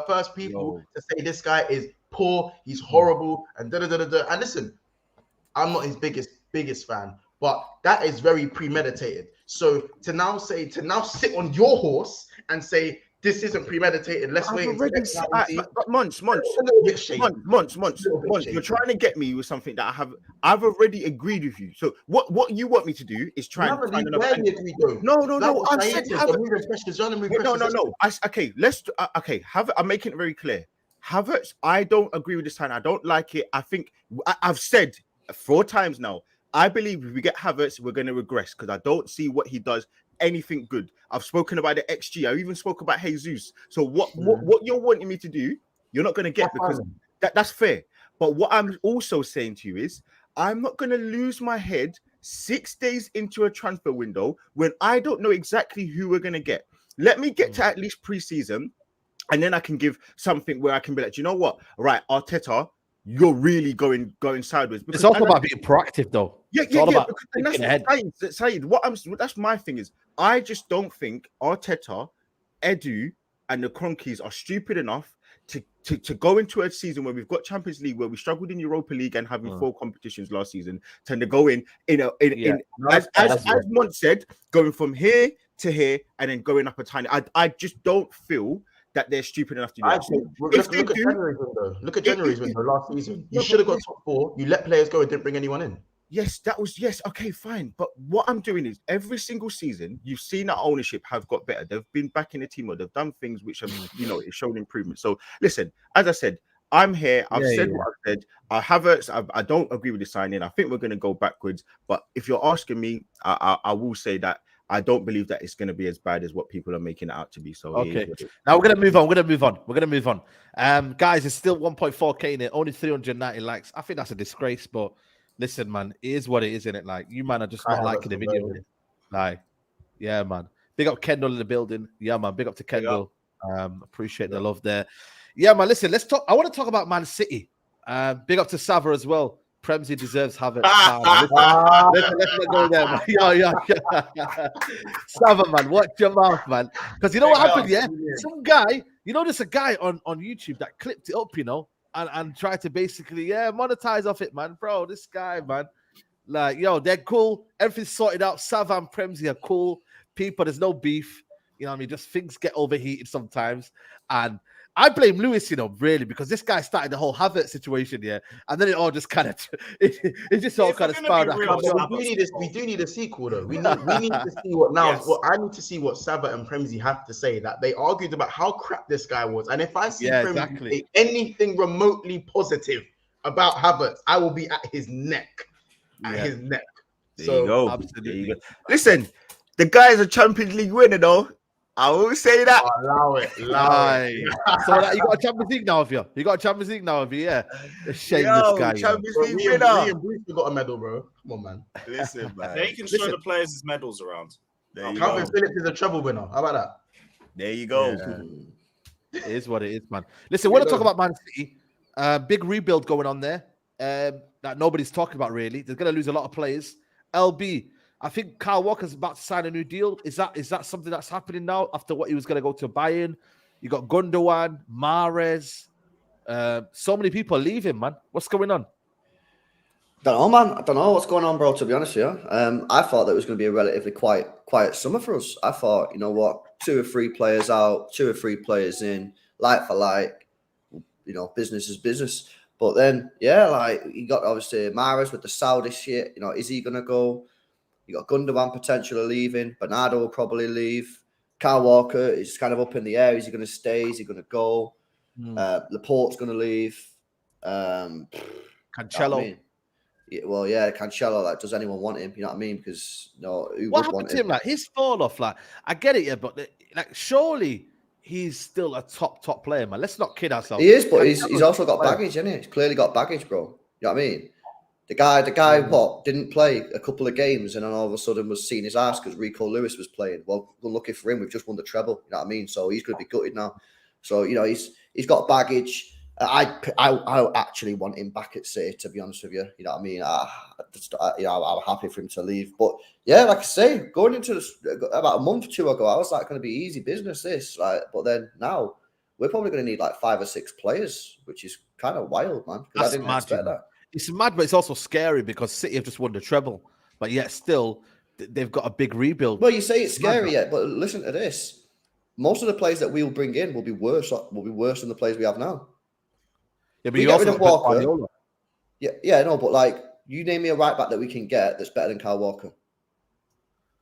first people to say this guy is poor, he's horrible, and da-da-da-da-da. And listen, I'm not his biggest fan, but that is very premeditated. So to now sit on your horse and say this isn't premeditated, let's wait. Months. You're trying to get me with something that I've already agreed with you. So what you want me to do is try and find another. No. I said I'm making it very clear. Havertz, I don't agree with this time. I don't like it. I think I've said 4 times now. I believe if we get Havertz, we're going to regress because I don't see what he does anything good. I've spoken about the XG. I even spoke about Jesus. So what you're wanting me to do, you're not going to get because that's fair. But what I'm also saying to you is I'm not going to lose my head 6 days into a transfer window when I don't know exactly who we're going to get. Let me get to at least preseason, and then I can give something where I can be like, you know what? Right, Arteta, you're really going sideways. It's also about being proactive, though. It's all about thinking ahead. Saeed, that's my thing is I just don't think Arteta, Edu, and the Cronkies are stupid enough to go into a season where we've got Champions League, where we struggled in Europa League and having 4 competitions last season, to go as Mont said, going from here to here and then going up a tiny. I just don't feel that they're stupid enough to do that. Look at January's window last season. You should have got top 4. You let players go and didn't bring anyone in. Yes, okay, fine. But what I'm doing is every single season, you've seen that ownership have got better. They've been back in the team, or they've done things which have, it's shown improvement. So listen, as I said, I'm here. I've said what I've said. I don't agree with the signing. I think we're going to go backwards. But if you're asking me, I will say that I don't believe that it's going to be as bad as what people are making it out to be. So okay, now we're going to move on. Guys, it's still 1.4k in it, only 390 likes. I think that's a disgrace, but listen, man, it is what it is, isn't it? Like, you man are just not liking the video. Like, yeah, man. Big up Kendall in the building. Yeah, man. Big up to Kendall. Appreciate the love there. Yeah, man. Listen, let's talk. I want to talk about Man City. Big up to Sava as well. Premsy deserves Havertz. Let's not go there, man. Yeah. Sava, man, watch your mouth, man. Because you know what happened, yeah? Some guy, there's a guy on YouTube that clipped it up, and tried to basically, monetize off it, man. Bro, this guy, man. Like, they're cool. Everything's sorted out. Sava and Premsy are cool people. There's no beef. You know what I mean? Just things get overheated sometimes. And I blame Lewis, really, because this guy started the whole Havertz situation, and then it all just kind of, it just all kind of spiraled. We do need a sequel, though. We need to see what now. Yes. I need to see what Sava and Premsy have to say. That they argued about how crap this guy was, and if I see Premsy say anything remotely positive about Havertz, I will be at his neck. His neck. There you go. Absolutely. Listen, the guy's a Champions League winner, though. I will say that. Allow it. So you got a Champions League now, yeah. Shameless guy. Champions League winner. Me and Bruce got a medal, bro. Come on, man. Listen, man. They can show the players his medals around. Calvin Phillips is a treble winner. How about that? There you go. Yeah. It is what it is, man. Listen, we want to talk about Man City. Big rebuild going on there that nobody's talking about, really. They're going to lose a lot of players. LB, I think Kyle Walker's about to sign a new deal. Is that something that's happening now after what he was going to go to Bayern? You got Gundogan, Mahrez. So many people leaving, man. What's going on? Don't know, man. I don't know what's going on, bro, to be honest with you. I thought that it was going to be a relatively quiet summer for us. I thought, 2 or 3 players out, 2 or 3 players in, like for like, business is business. But then, you got obviously Mahrez with the Saudi shit. Is he going to go? You got Gundogan potentially leaving. Bernardo will probably leave. Kyle Walker is kind of up in the air. Is he going to stay? Is he going to go? Laporte's going to leave. Cancelo. Cancelo. Like, does anyone want him? You know what I mean? Because who what happened to him? Like, his fall off. Like, I get it, but surely he's still a top player, man. Let's not kid ourselves. He is, but he's also got baggage, isn't he? He's clearly got baggage, bro. You know what I mean? The guy, didn't play a couple of games and then all of a sudden was seeing his ass because Rico Lewis was playing. Well, lucky for him, we've just won the treble. You know what I mean? So he's going to be gutted now. So, he's got baggage. I actually want him back at City, to be honest with you. You know what I mean? I'm happy for him to leave. But yeah, like I say, going into this, about a month or two ago, I was like, going to be easy business, this. But then now, we're probably going to need like 5 or 6 players, which is kind of wild, man. Because I didn't expect that. It's mad, but it's also scary because City have just won the treble. But yet still, they've got a big rebuild. Well, you say it's scary, yeah, but listen to this. Most of the players that we'll bring in will be worse than the players we have now. Yeah, but you also got Walker. Yeah, no, but like, you name me a right back that we can get that's better than Kyle Walker.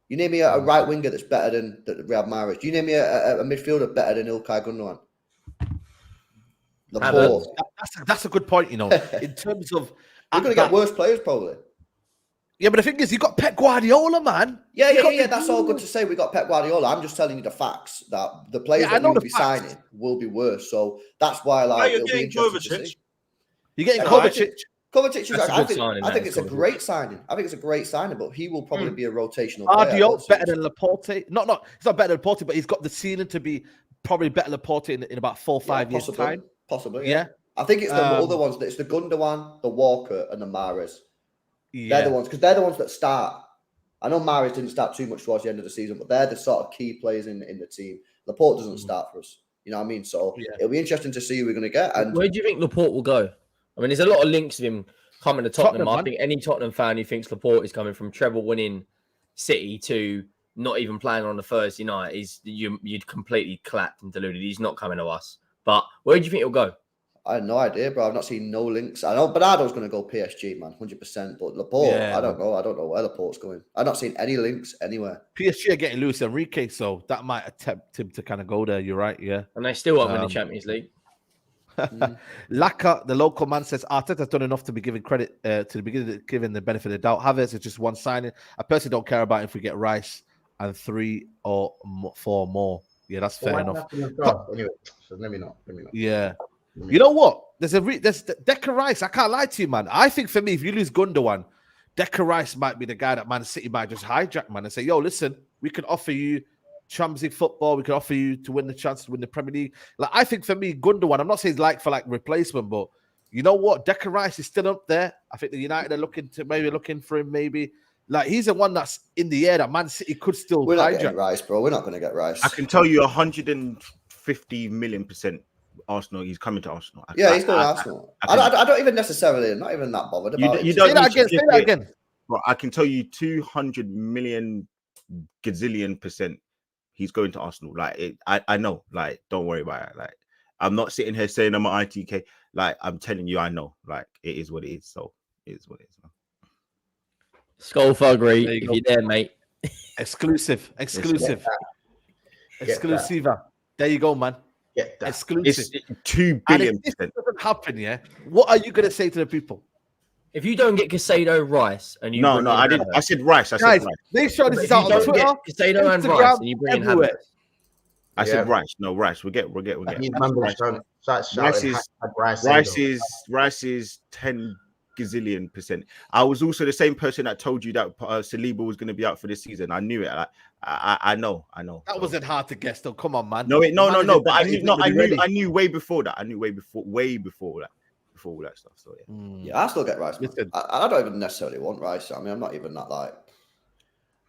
You name me a right winger that's better than Riyad Mahrez. You name me a midfielder better than Ilkay Gundogan. That's a good point, you know. In terms of, we're going to get worse players probably. Yeah, but the thing is, you got Pep Guardiola, man. Yeah. That's all good to say. We got Pep Guardiola. I'm just telling you the facts that the players that we'll be signing will be worse. So that's why, like, it'll be interesting to see. You're getting Kovacic. Kovacic is. I think it's a great signing. I think it's a great signing, but he will probably be a rotational player. Guardiola better than Laporte. He's not better than Laporte, but he's got the ceiling to be probably better than Laporte in about 4 or 5 years' time. Possibly. Yeah. I think it's the other ones. It's the Gundogan, the Walker, and the Mahrez. Yeah. They're the ones, because they're the ones that start. I know Mahrez didn't start too much towards the end of the season, but they're the sort of key players in the team. Laporte doesn't start for us. You know what I mean? So it'll be interesting to see who we're going to get. And where do you think Laporte will go? I mean, there's a lot of links of him coming to Tottenham. I think any Tottenham fan who thinks Laporte is coming from treble winning City to not even playing on the Thursday night you'd completely clapped and deluded. He's not coming to us. But where do you think he'll go? I have no idea, bro. I've not seen no links. I know Bernardo's going to go PSG, man, 100%. But Laporte, I don't know. I don't know where Laporte's going. I've not seen any links anywhere. PSG are getting Luis Enrique, so that might attempt him to kind of go there. You're right, yeah. And they still won't win the Champions League. Laka, the local man, says Arteta's done enough to be given credit to the beginning, given the benefit of the doubt. Havertz is just one signing. I personally don't care about if we get Rice and 3 or 4 more. Yeah, that's fair enough. Anyway, so let me know. Yeah. You know what? There's Declan Rice. I can't lie to you, man. I think for me, if you lose Gundogan, Declan Rice might be the guy that Man City might just hijack, man, and say, yo, listen, we can offer you Champions League football. We can offer you to win the chance to win the Premier League. Like, I think for me, Gundogan, I'm not saying like for like replacement, but you know what? Declan Rice is still up there. I think the United are looking for him, maybe. Like, he's the one that's in the air that Man City could still We're not getting Rice, bro. We're not going to get Rice. I can tell you 150 million% Arsenal. He's coming to Arsenal. He's going to Arsenal. I don't even necessarily, not even that bothered about it. Say that again. Bro, I can tell you 200 million gazillion% he's going to Arsenal. Like, I know. Like, don't worry about it. Like, I'm not sitting here saying I'm an ITK. Like, I'm telling you, I know. Like, it is what it is. So, it is what it is, man. Skullfuggery, if you're there, mate. Exclusive. Exclusiva. There you go, man. Exclusive. It's 2 billion. And if this doesn't happen, yeah, what are you going to say to the people? If you don't get Casado, Rice, and you I didn't. I said Rice. Guys, make sure this is out on Twitter. Casado and Rice, and you bring in Havertz. I said Rice. No, Rice. We get. Rice is 10 gazillion%. I was also the same person that told you that Saliba was going to be out for this season. I knew it. I know. That wasn't hard to guess, though. Come on, man. No. But I knew way before that. I knew way before all that stuff. So I still get Rice. I don't even necessarily want Rice. I mean, I'm not even that like.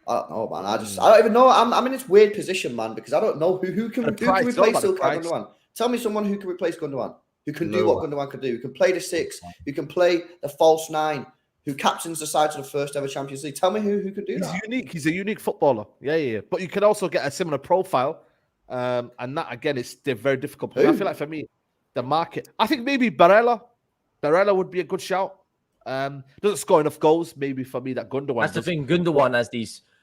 I don't know, man. I don't even know. I'm in this weird position, man, because I don't know who can replace Gundogan. Tell me someone who can replace Gundogan. Who can do what Gundogan can do? Who can play the 6? Who can play the false 9? Who captains the side to the first ever Champions League? Tell me who could do that. He's unique. He's a unique footballer. Yeah. But you can also get a similar profile, and that again, they're very difficult. I feel like for me, the market. I think maybe Barella would be a good shout. Doesn't score enough goals, maybe for me. That Gundogan. That's the thing. Gundogan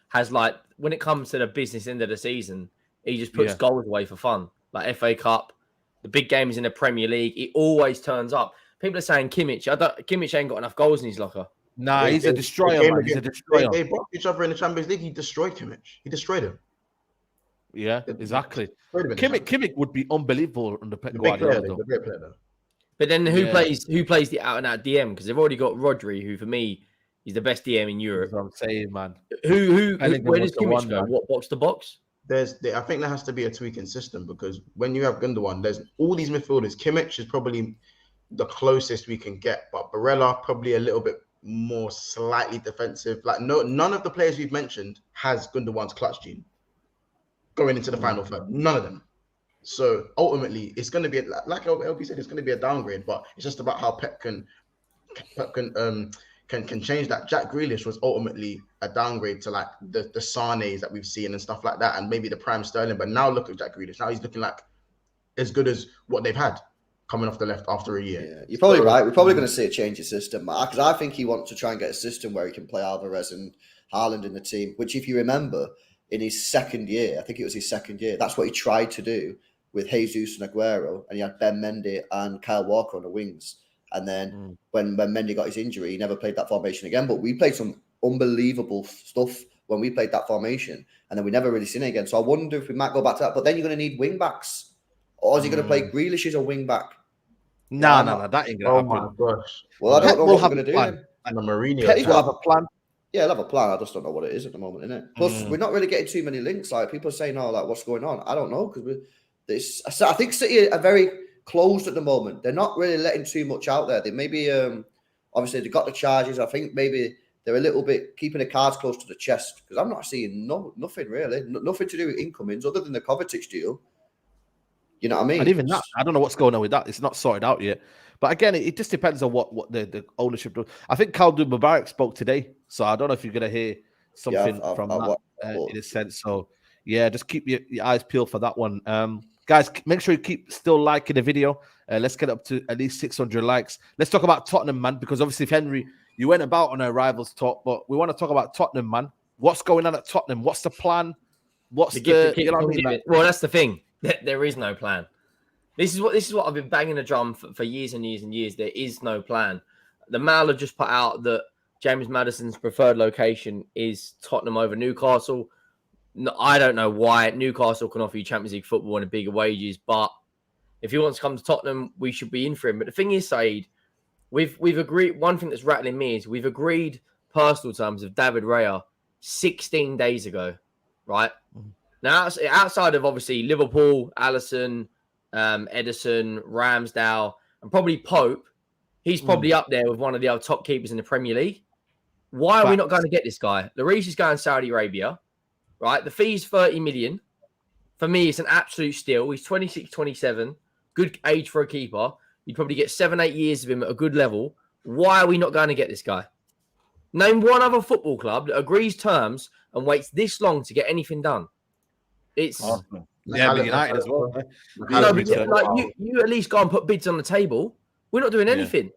has like when it comes to the business end of the season, he just puts goals away for fun, like FA Cup. The big games in the Premier League, he always turns up. People are saying Kimmich. Kimmich ain't got enough goals in his locker. Nah, he's a destroyer, man. He's a destroyer. They broke each other in the Champions League. He destroyed Kimmich. He destroyed him. Yeah, exactly. Kimmich would be unbelievable under Pep Guardiola. But then who plays the out and out DM? Because they've already got Rodri, who for me is the best DM in Europe. That's what I'm saying, man. Where does Kimmich go? What box to box? I think there has to be a tweak in system, because when you have Gundogan, there's all these midfielders. Kimmich is probably the closest we can get, but Barella probably a little bit more slightly defensive. Like none of the players we've mentioned has Gundogan's clutch gene going into the final third. None of them. So ultimately, it's going to be like LB said, it's going to be a downgrade. But it's just about how Pep can change that. Jack Grealish was ultimately a downgrade to like the Sanes that we've seen and stuff like that, and maybe the prime Sterling. But now look at Jack Grealish. Now he's looking like as good as what they've had coming off the left after a year. Yeah, you're probably right. We're probably going to see a change of system, because I think he wants to try and get a system where he can play Alvarez and Haaland in the team, which, if you remember, in his second year, I think it was his second year, that's what he tried to do with Jesus and Aguero, and he had Ben Mendy and Kyle Walker on the wings. And then when Mendy got his injury, he never played that formation again. But we played some unbelievable stuff when we played that formation, and then we never really seen it again. So I wonder if we might go back to that. But then you're going to need wing backs, or is he going to play Grealish as a wing back? No, that ain't going to happen. My gosh. Well, I don't know what we're going to do. And the Mourinho. Petty will have a plan. Yeah, he'll have a plan. I just don't know what it is at the moment, innit? Plus, we're not really getting too many links. Like, people are saying, "Oh, like, what's going on?" I don't know, because I think City are very closed at the moment. They're not really letting too much out there. They maybe, obviously, they got the charges. I think maybe they're a little bit keeping the cards close to the chest, because I'm not seeing nothing really, nothing to do with incomings other than the Kovacic deal. You know what I mean? And even that, I don't know what's going on with that. It's not sorted out yet. But again, it just depends on what the ownership does. I think Khaldoon Mubarak spoke today, so I don't know if you're going to hear something from that in a sense. So yeah, just keep your eyes peeled for that one. Guys, make sure you still liking the video. Let's get up to at least 600 likes. Let's talk about Tottenham, man, because obviously, if Henry, you went about on our rivals talk, but we want to talk about Tottenham, man. What's going on at Tottenham? What's the plan? What's the you know what I mean? Like, well, that's the thing. There is no plan. This is what I've been banging the drum for years and years and years. There is no plan. The Mail have just put out that James Maddison's preferred location is Tottenham over Newcastle. No, I don't know why. Newcastle can offer you Champions League football and bigger wages, but if he wants to come to Tottenham, we should be in for him. But the thing is, Saeed, we've agreed. One thing that's rattling me is we've agreed personal terms of David Raya 16 days ago, right? Now, outside of obviously Liverpool, Alisson, Edison, Ramsdale, and probably Pope, he's probably up there with one of the other top keepers in the Premier League. Why are we not going to get this guy? Lloris is going to Saudi Arabia, right? The fee's 30 million. For me, it's an absolute steal. He's 26, 27. Good age for a keeper. You'd probably get 7-8 years of him at a good level. Why are we not going to get this guy? Name one other football club that agrees terms and waits this long to get anything done. It's United as well. No, but you at least go and put bids on the table. We're not doing anything. Yeah.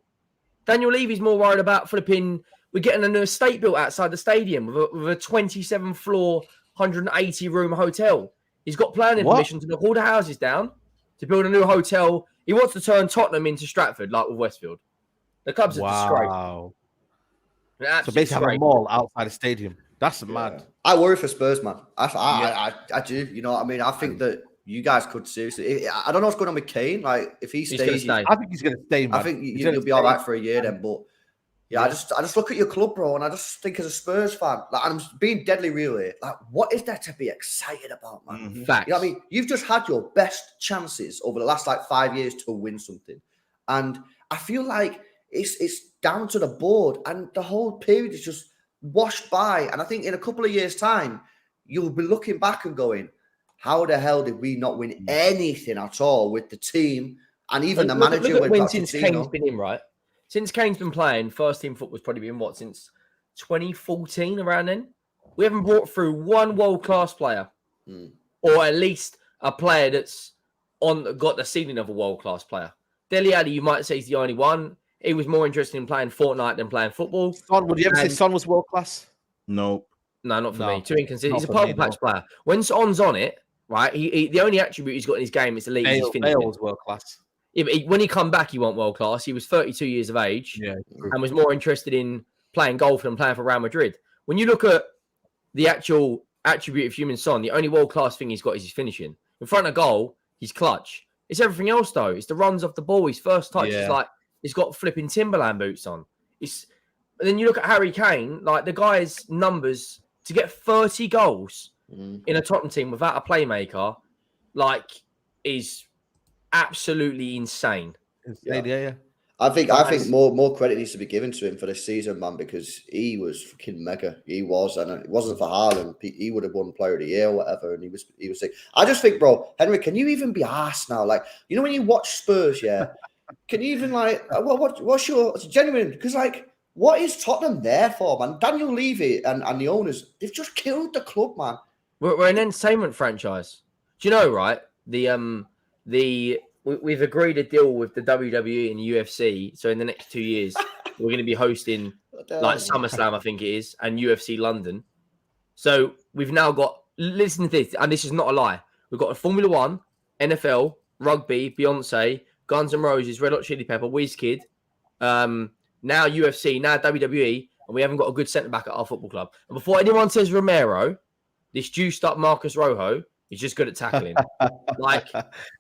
Daniel Levy's more worried about flipping. We're getting a new estate built outside the stadium with a 27-floor, 180-room hotel. He's got planning permission to knock all the houses down to build a new hotel. He wants to turn Tottenham into Stratford, like with Westfield. The club's a disgrace. So basically, have a mall outside the stadium. That's mad. I worry for Spurs, man. I do. You know what I mean? I think that you guys could seriously. I don't know what's going on with Kane. Like, if he stays, I think he's going to stay, man. I think you'll be all right for a year then. But yeah, I just look at your club, bro, and I just think as a Spurs fan, like, I'm being deadly real here. Like, what is there to be excited about, man? Facts. You know what I mean? You've just had your best chances over the last 5 years to win something, and I feel like it's down to the board, and the whole period is just washed by. And I think in a couple of years' time, you'll be looking back and going, how the hell did we not win anything at all with the team and even the manager? Look at when since Kane's been in, right? Since Kane's been playing, first team football's probably been since 2014, around then? We haven't brought through one world-class player, or at least a player that's got the ceiling of a world-class player. Dele Alli, you might say, is the only one. He was more interested in playing Fortnite than playing football. Would you ever say Son was world class? No, not for me. Too inconsistent. He's a purple patch player. When Son's on it, right? He the only attribute he's got in his game is the lead. Bale was world class. Yeah, but when he come back, he wasn't world class. He was 32 years of age, and was more interested in playing golf than playing for Real Madrid. When you look at the actual attribute of Heung-min Son, the only world class thing he's got is his finishing. In front of goal, he's clutch. It's everything else though. It's the runs off the ball. His first touch is like. He's got flipping Timberland boots on. And then you look at Harry Kane, like the guy's numbers to get 30 goals in a Tottenham team without a playmaker, like, is absolutely insane. Yeah. I think more credit needs to be given to him for this season, man, because he was fucking mega. He was, and it wasn't for Haaland, he would have won Player of the Year or whatever. And he was sick. I just think, bro, Henry, can you even be arsed now? Like, you know, when you watch Spurs, yeah, can you even like, what's your genuine? Because like, what is Tottenham there for, man? Daniel Levy and the owners, they've just killed the club, man. We're an entertainment franchise. Do you know, right? We've agreed a deal with the WWE and the UFC. So in the next 2 years, we're going to be hosting like SummerSlam, I think it is, and UFC London. So we've now got, listen to this, and this is not a lie. We've got a Formula One, NFL, rugby, Beyonce, Guns N' Roses, Red Hot Chili Pepper, WizKid, now UFC, now WWE, and we haven't got a good centre back at our football club. And before anyone says Romero, this juiced up Marcus Rojo, he's just good at tackling. Like,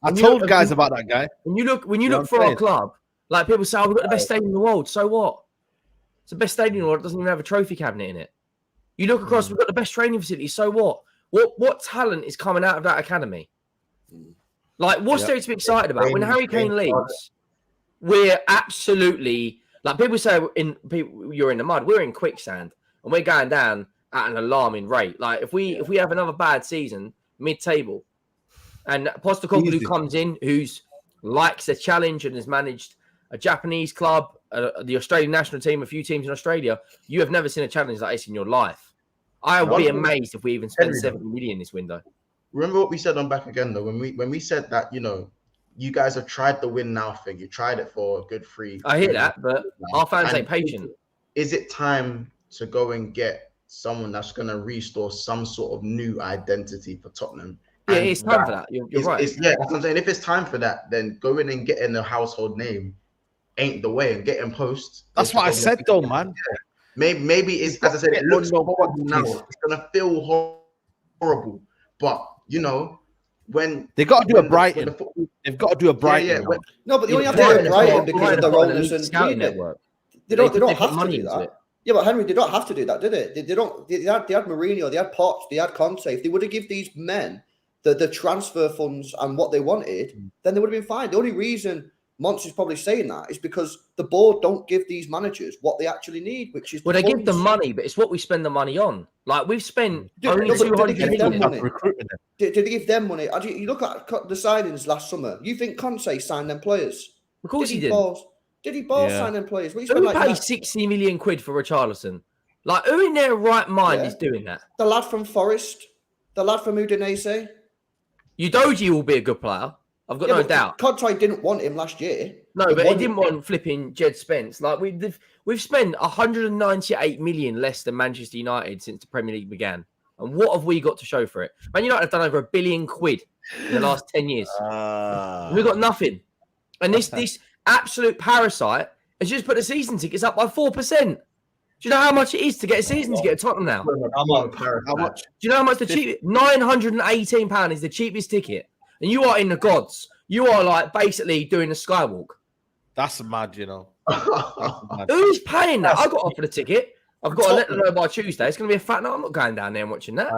I told guys about that guy. When you look for our club, like people say, we've got the best stadium in the world. So what? It's the best stadium in the world. It doesn't even have a trophy cabinet in it. You look across, we've got the best training facilities. So what? What talent is coming out of that academy? Like, what's there to be excited about? When Harry Kane leaves, we're absolutely, like, people say you're in the mud. We're in quicksand, and we're going down at an alarming rate. Like, if we have another bad season, mid-table, and Postecoglou who comes in, who's likes a challenge and has managed a Japanese club, the Australian national team, a few teams in Australia, you have never seen a challenge like this in your life. I would be amazed if we even spent 70 million this window. Remember what we said on Back Again, though, when we said that, you know, you guys have tried the win now thing. You tried it for a good free. I hear that, but our fans ain't patient. Is it time to go and get someone that's going to restore some sort of new identity for Tottenham? Yeah, it's time for that. You're right. Yeah, that's what I'm saying. If it's time for that, then going and getting a household name ain't the way, and getting posts. That's what I said, though, man. Maybe it's, as I said, it looks horrible now. It's going to feel horrible. But, you know, when they got to do a Brighton, they've got to do a Brighton. Yeah. No, but they only have to do a Brighton because of the owners and scouting network. They don't have to do that. Yeah, but Henry, they don't have to do that, do they? They don't. They had Mourinho, they had Poch, they had Conte. If they would have given these men the transfer funds and what they wanted, then they would have been fine. The only reason Monty's probably saying that is because the board don't give these managers what they actually need, which is they give them money, but it's what we spend the money on. Like, we've spent only 200 million. Did they give them money? You look at the signings last summer. You think Conte signed them players? Of course he did. Did he sign them players? Who paid 60 million quid for Richarlison? Like, who in their right mind is doing that? The lad from Forest, the lad from Udinese. Dodgy will be a good player. I've got no doubt. Conte didn't want him last year. No, but he didn't want flipping Jed Spence. Like, we've spent 198 million less than Manchester United since the Premier League began. And what have we got to show for it? Man United have done over £1 billion in the last 10 years. We've got nothing. And this absolute parasite has just put the season tickets up by 4%. Do you know how much it is to get a season to get a Tottenham now? How much? Do you know how much the cheapest? £918 is the cheapest ticket. And you are in the gods. You are like basically doing the skywalk. That's mad, you know. Who's paying that? I got offered a ticket. I've got to let them know by Tuesday. It's going to be a fat night. I'm not going down there and watching that.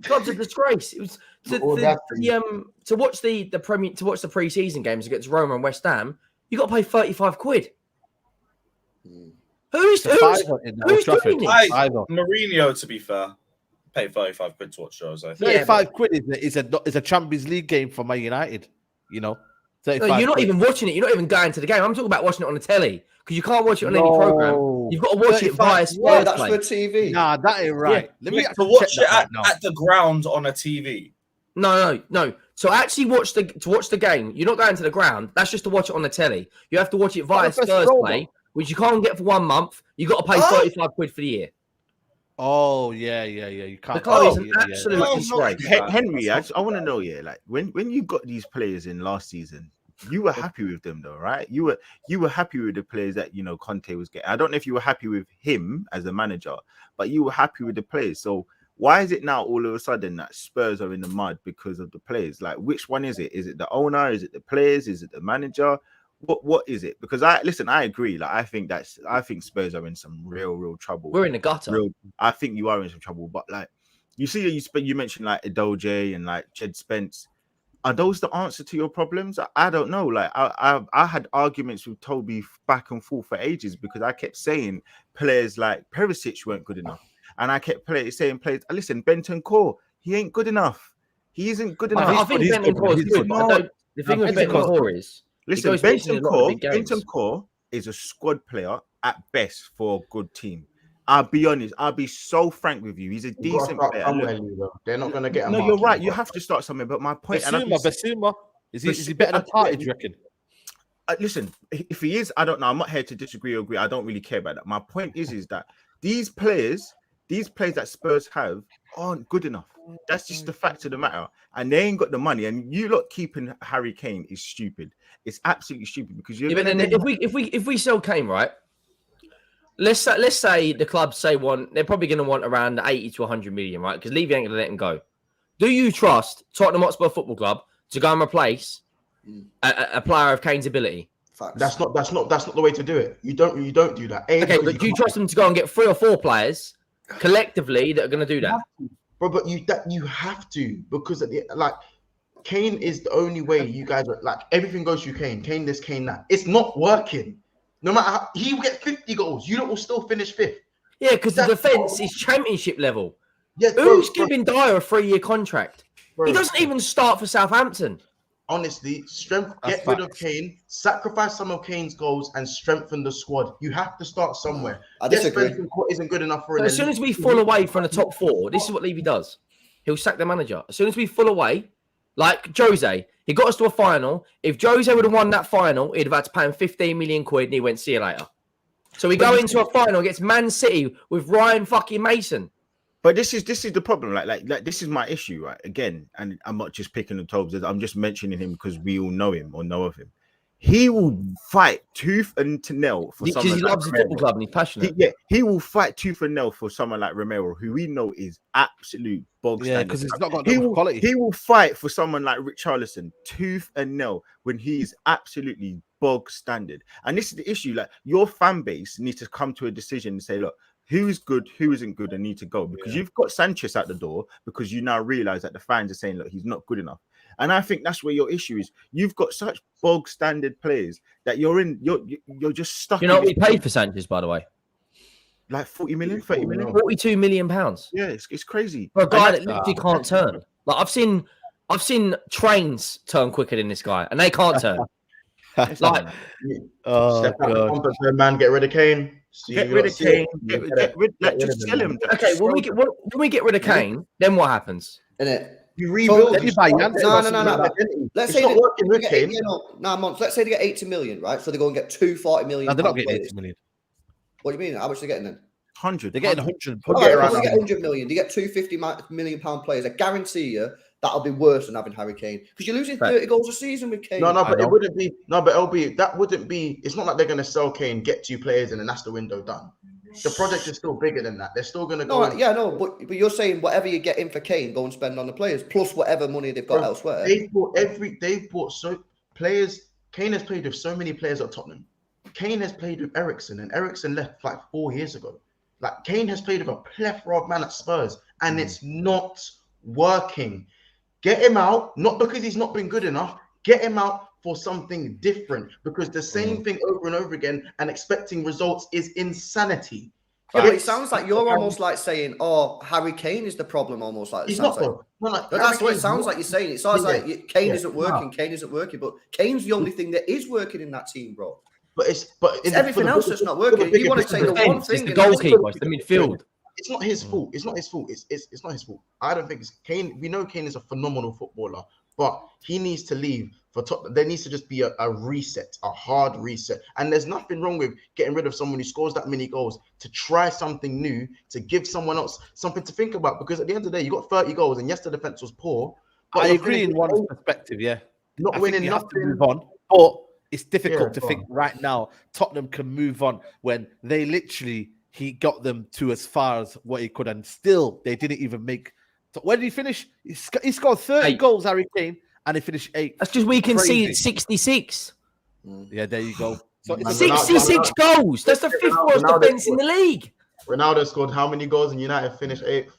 God's a disgrace. It was to watch the pre-season games against Roma and West Ham. You got to pay 35 quid. Who's doing this? Mourinho, to be fair, paid 35 quid to watch Jose. 35 quid is a Champions League game for Man United. You know, no, you're not even watching it. You're not even going to the game. I'm talking about watching it on the telly because you can't watch it on any program. You've got to watch it via Spurs. Yeah, that's for TV. Nah, that ain't right. Let me to watch it at the ground on a TV. No. So actually watch the game. You're not going to the ground. That's just to watch it on the telly. You have to watch it via Spurs Play, which you can't get for 1 month. You got to pay 35 quid for the year. Oh yeah. You can't. The club is an absolute disgrace. Henry, I want to know, like when you got these players in last season, you were happy with them though, right? You were happy with the players that Conte was getting. I don't know if you were happy with him as a manager, but you were happy with the players. So why is it now all of a sudden that Spurs are in the mud because of the players? Like, which one is it? Is it the owner? Is it the players? Is it the manager? What is it? Because I agree. Like, I think Spurs are in some real trouble. We're in the gutter. I think you are in some trouble. But like, You see, you mentioned like Dodgy and like Jed Spence. Are those the answer to your problems? I don't know. Like I had arguments with Toby back and forth for ages because I kept saying players like Perisic weren't good enough, and I kept saying players. Listen, Benton Core, he ain't good enough. He isn't good enough. I think Benton Core is good. But I don't. The thing with Benton Core is, listen, Benton Core is a squad player at best for a good team. I'll be honest. I'll be so frank with you. He's a decent player. They're not going to get him. No, you're right. You have to start somewhere. But my point, Basuma, is he better than Partey? Do you reckon? Listen, if he is, I don't know. I'm not here to disagree or agree. I don't really care about that. My point is that these players that Spurs have aren't good enough. That's just the fact of the matter. And they ain't got the money. And you lot keeping Harry Kane is stupid. It's absolutely stupid because you're. Yeah, but then if we sell Kane, right? Let's say the club they're probably going to want around 80 to 100 million, right? Because Levy ain't going to let him go. Do you trust Tottenham Hotspur Football Club to go and replace a player of Kane's ability? That's not the way to do it. You don't do that. Okay, but do you trust them to go and get 3 or 4 players collectively that are going to do that? Bro, but you have to, because Kane is the only way you guys are like everything goes through Kane. Kane this, Kane that. It's not working. No matter how he will get 50 goals, you lot will still finish 5th. Yeah, because the defense is championship level. Yeah, who's giving Dyer a 3-year contract? Bro, he doesn't even start for Southampton. Honestly, get rid of Kane, sacrifice some of Kane's goals, and strengthen the squad. You have to start somewhere. I disagree. Isn't good enough for as soon as we fall away from the top 4, this is what Levy does. He'll sack the manager. As soon as we fall away, like Jose, he got us to a final. If Jose would have won that final, he'd have had to pay him 15 million quid and he went, see you later. So we go into a final against Man City with Ryan fucking Mason. But this is the problem. Like this is my issue, right? Again, and I'm not just picking the Tobes. I'm just mentioning him because we all know him or know of him. He will fight tooth and nail for someone. Because he loves the football club and he's passionate. He will fight tooth and nail for someone like Romero, who we know is absolute bog standard. Yeah, because he's not got no quality. He will fight for someone like Richarlison, tooth and nail, when he's absolutely bog standard. And this is the issue. Like, your fan base needs to come to a decision and say, look, who is good, who isn't good, and need to go. Because you've got Sanchez out the door because you now realize that the fans are saying, look, he's not good enough. And I think that's where your issue is. You've got such bog standard players that you're just stuck. You know what we paid for Sanchez, by the way? Like 40 million, 30 million? 42 million pounds. Yeah, it's crazy. For a guy that literally can't turn. Like I've seen trains turn quicker than this guy, and they can't turn. Like, oh god, man, get rid of Kane. Get rid of Kane. Just tell him. Okay, when we get rid of Kane, then what happens? You rebuild. No. Let's say let's say they get 80 million, right? So they go and get 40 million. No, they're not getting 80 million. What do you mean? How much are they getting then? 100. They're getting 100. They get 100 million. They get 250 million pound players. I guarantee you that'll be worse than having Harry Kane because you're losing 30 goals a season with Kane. No, but it wouldn't be. No, but LB, that wouldn't be. It's not like they're going to sell Kane, get 2 players, and then that's the window done. The project is still bigger than that. They're still going to go. But you're saying whatever you get in for Kane, go and spend on the players plus whatever money they've got elsewhere. They've bought so players. Kane has played with so many players at Tottenham. Kane has played with Eriksen, and Eriksen left like 4 years ago. Like Kane has played with a plethora of men at Spurs, and it's not working. Get him out, not because he's not been good enough. Get him out for something different, because the same thing over and over again and expecting results is insanity. Yeah, but it sounds like you're almost like saying, "Oh, Harry Kane is the problem." Almost like he's not. That's what it sounds like you're saying. It sounds like Kane isn't working. Kane isn't working, but Kane's the only thing that is working in that team, bro. But it's everything else that's not working. You want to say the one thing? It's the goalkeeper, it's the midfield. It's not his fault. It's not his fault. It's not his fault. I don't think it's Kane. We know Kane is a phenomenal footballer, but he needs to leave for Tottenham. There needs to just be a reset, a hard reset. And there's nothing wrong with getting rid of someone who scores that many goals to try something new, to give someone else something to think about. Because at the end of the day, you got 30 goals, and yes, the defense was poor. I agree in one perspective. Yeah, not winning. You have to move on, but it's difficult to think right now Tottenham can move on when they literally. He got them to as far as what he could, and still they didn't even make. Where did he finish? He scored 30 goals, Harry Kane, and he finished 8th. That's just we can see 66. Yeah, there you go. So 66 goals. That's the 5th worst defense in the league. Ronaldo scored how many goals and United finished 8th?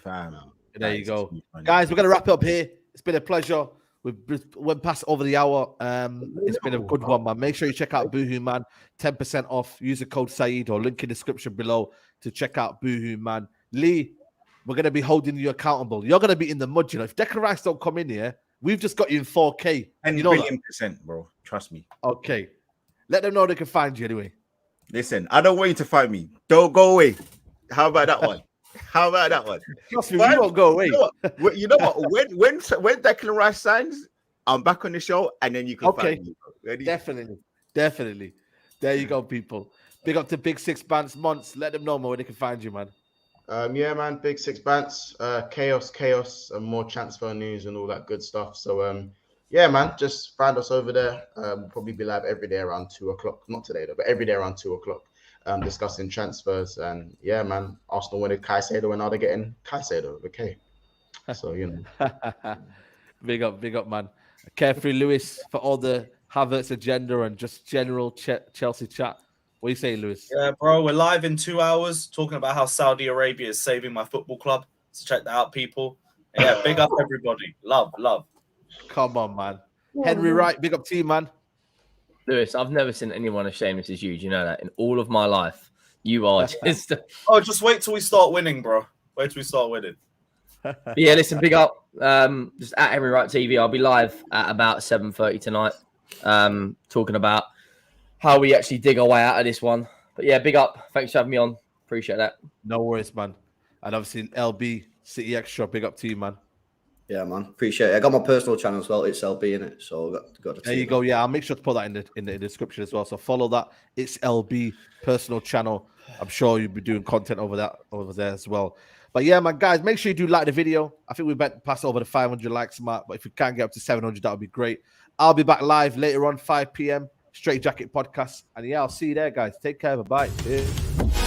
Fam. There you That go. is too funny. Guys, we're going to wrap it up here. It's been a pleasure. We've went past over the hour. It's been a good one, man. Make sure you check out Boohoo Man. 10% off. Use the code Saeed or link in the description below to check out Boohoo Man. Lee, we're going to be holding you accountable. You're going to be in the mud, you know. If Declan Rice don't come in here, we've just got you in 4K. And you know that? %, bro. Trust me. Okay. Let them know they can find you anyway. Listen, I don't want you to find me. Don't go away. How about that one? How about that one? Trust me, we won't go away. You know what? When Declan Rice signs, I'm back on the show, and then you can find me. Ready? Definitely. There you go, people. Big up to Big Six Bands Months. Let them know more where they can find you, man. Yeah, man. Big Six Bands, chaos, and more transfer news and all that good stuff. So, yeah, man. Just find us over there. We'll probably be live every day around 2:00. Not today though, but every day around 2:00. Discussing transfers, and yeah, man, Arsenal wanted Caicedo, and now they're getting Caicedo. Okay, so you know, big up, man. Carefree Lewis for all the Havertz agenda and just general Chelsea chat. What do you say, Lewis? Yeah, bro, we're live in 2 hours talking about how Saudi Arabia is saving my football club. So check that out, people. Yeah, big up everybody. Love. Come on, man. Henry Wright, big up to you, man. Lewis, I've never seen anyone as shameless as you. Do you know that? In all of my life, you are just... Oh, just wait till we start winning, bro. Wait till we start winning. Yeah, listen, big up. Just at Henry Wright TV. I'll be live at about 7:30 tonight, talking about how we actually dig our way out of this one. But yeah, big up. Thanks for having me on. Appreciate that. No worries, man. And obviously LB City Extra, big up to you, man. Yeah, man. Appreciate it. I got my personal channel as well. It's LB in it. So got to there you go. Yeah, I'll make sure to put that in the description as well. So follow that. It's LB personal channel. I'm sure you'll be doing content over there as well. But yeah, man, guys, make sure you do like the video. I think we better pass over the 500 likes mark. But if we can get up to 700, that would be great. I'll be back live later on, 5 p.m. Straight Jacket Podcast. And yeah, I'll see you there, guys. Take care. Bye-bye.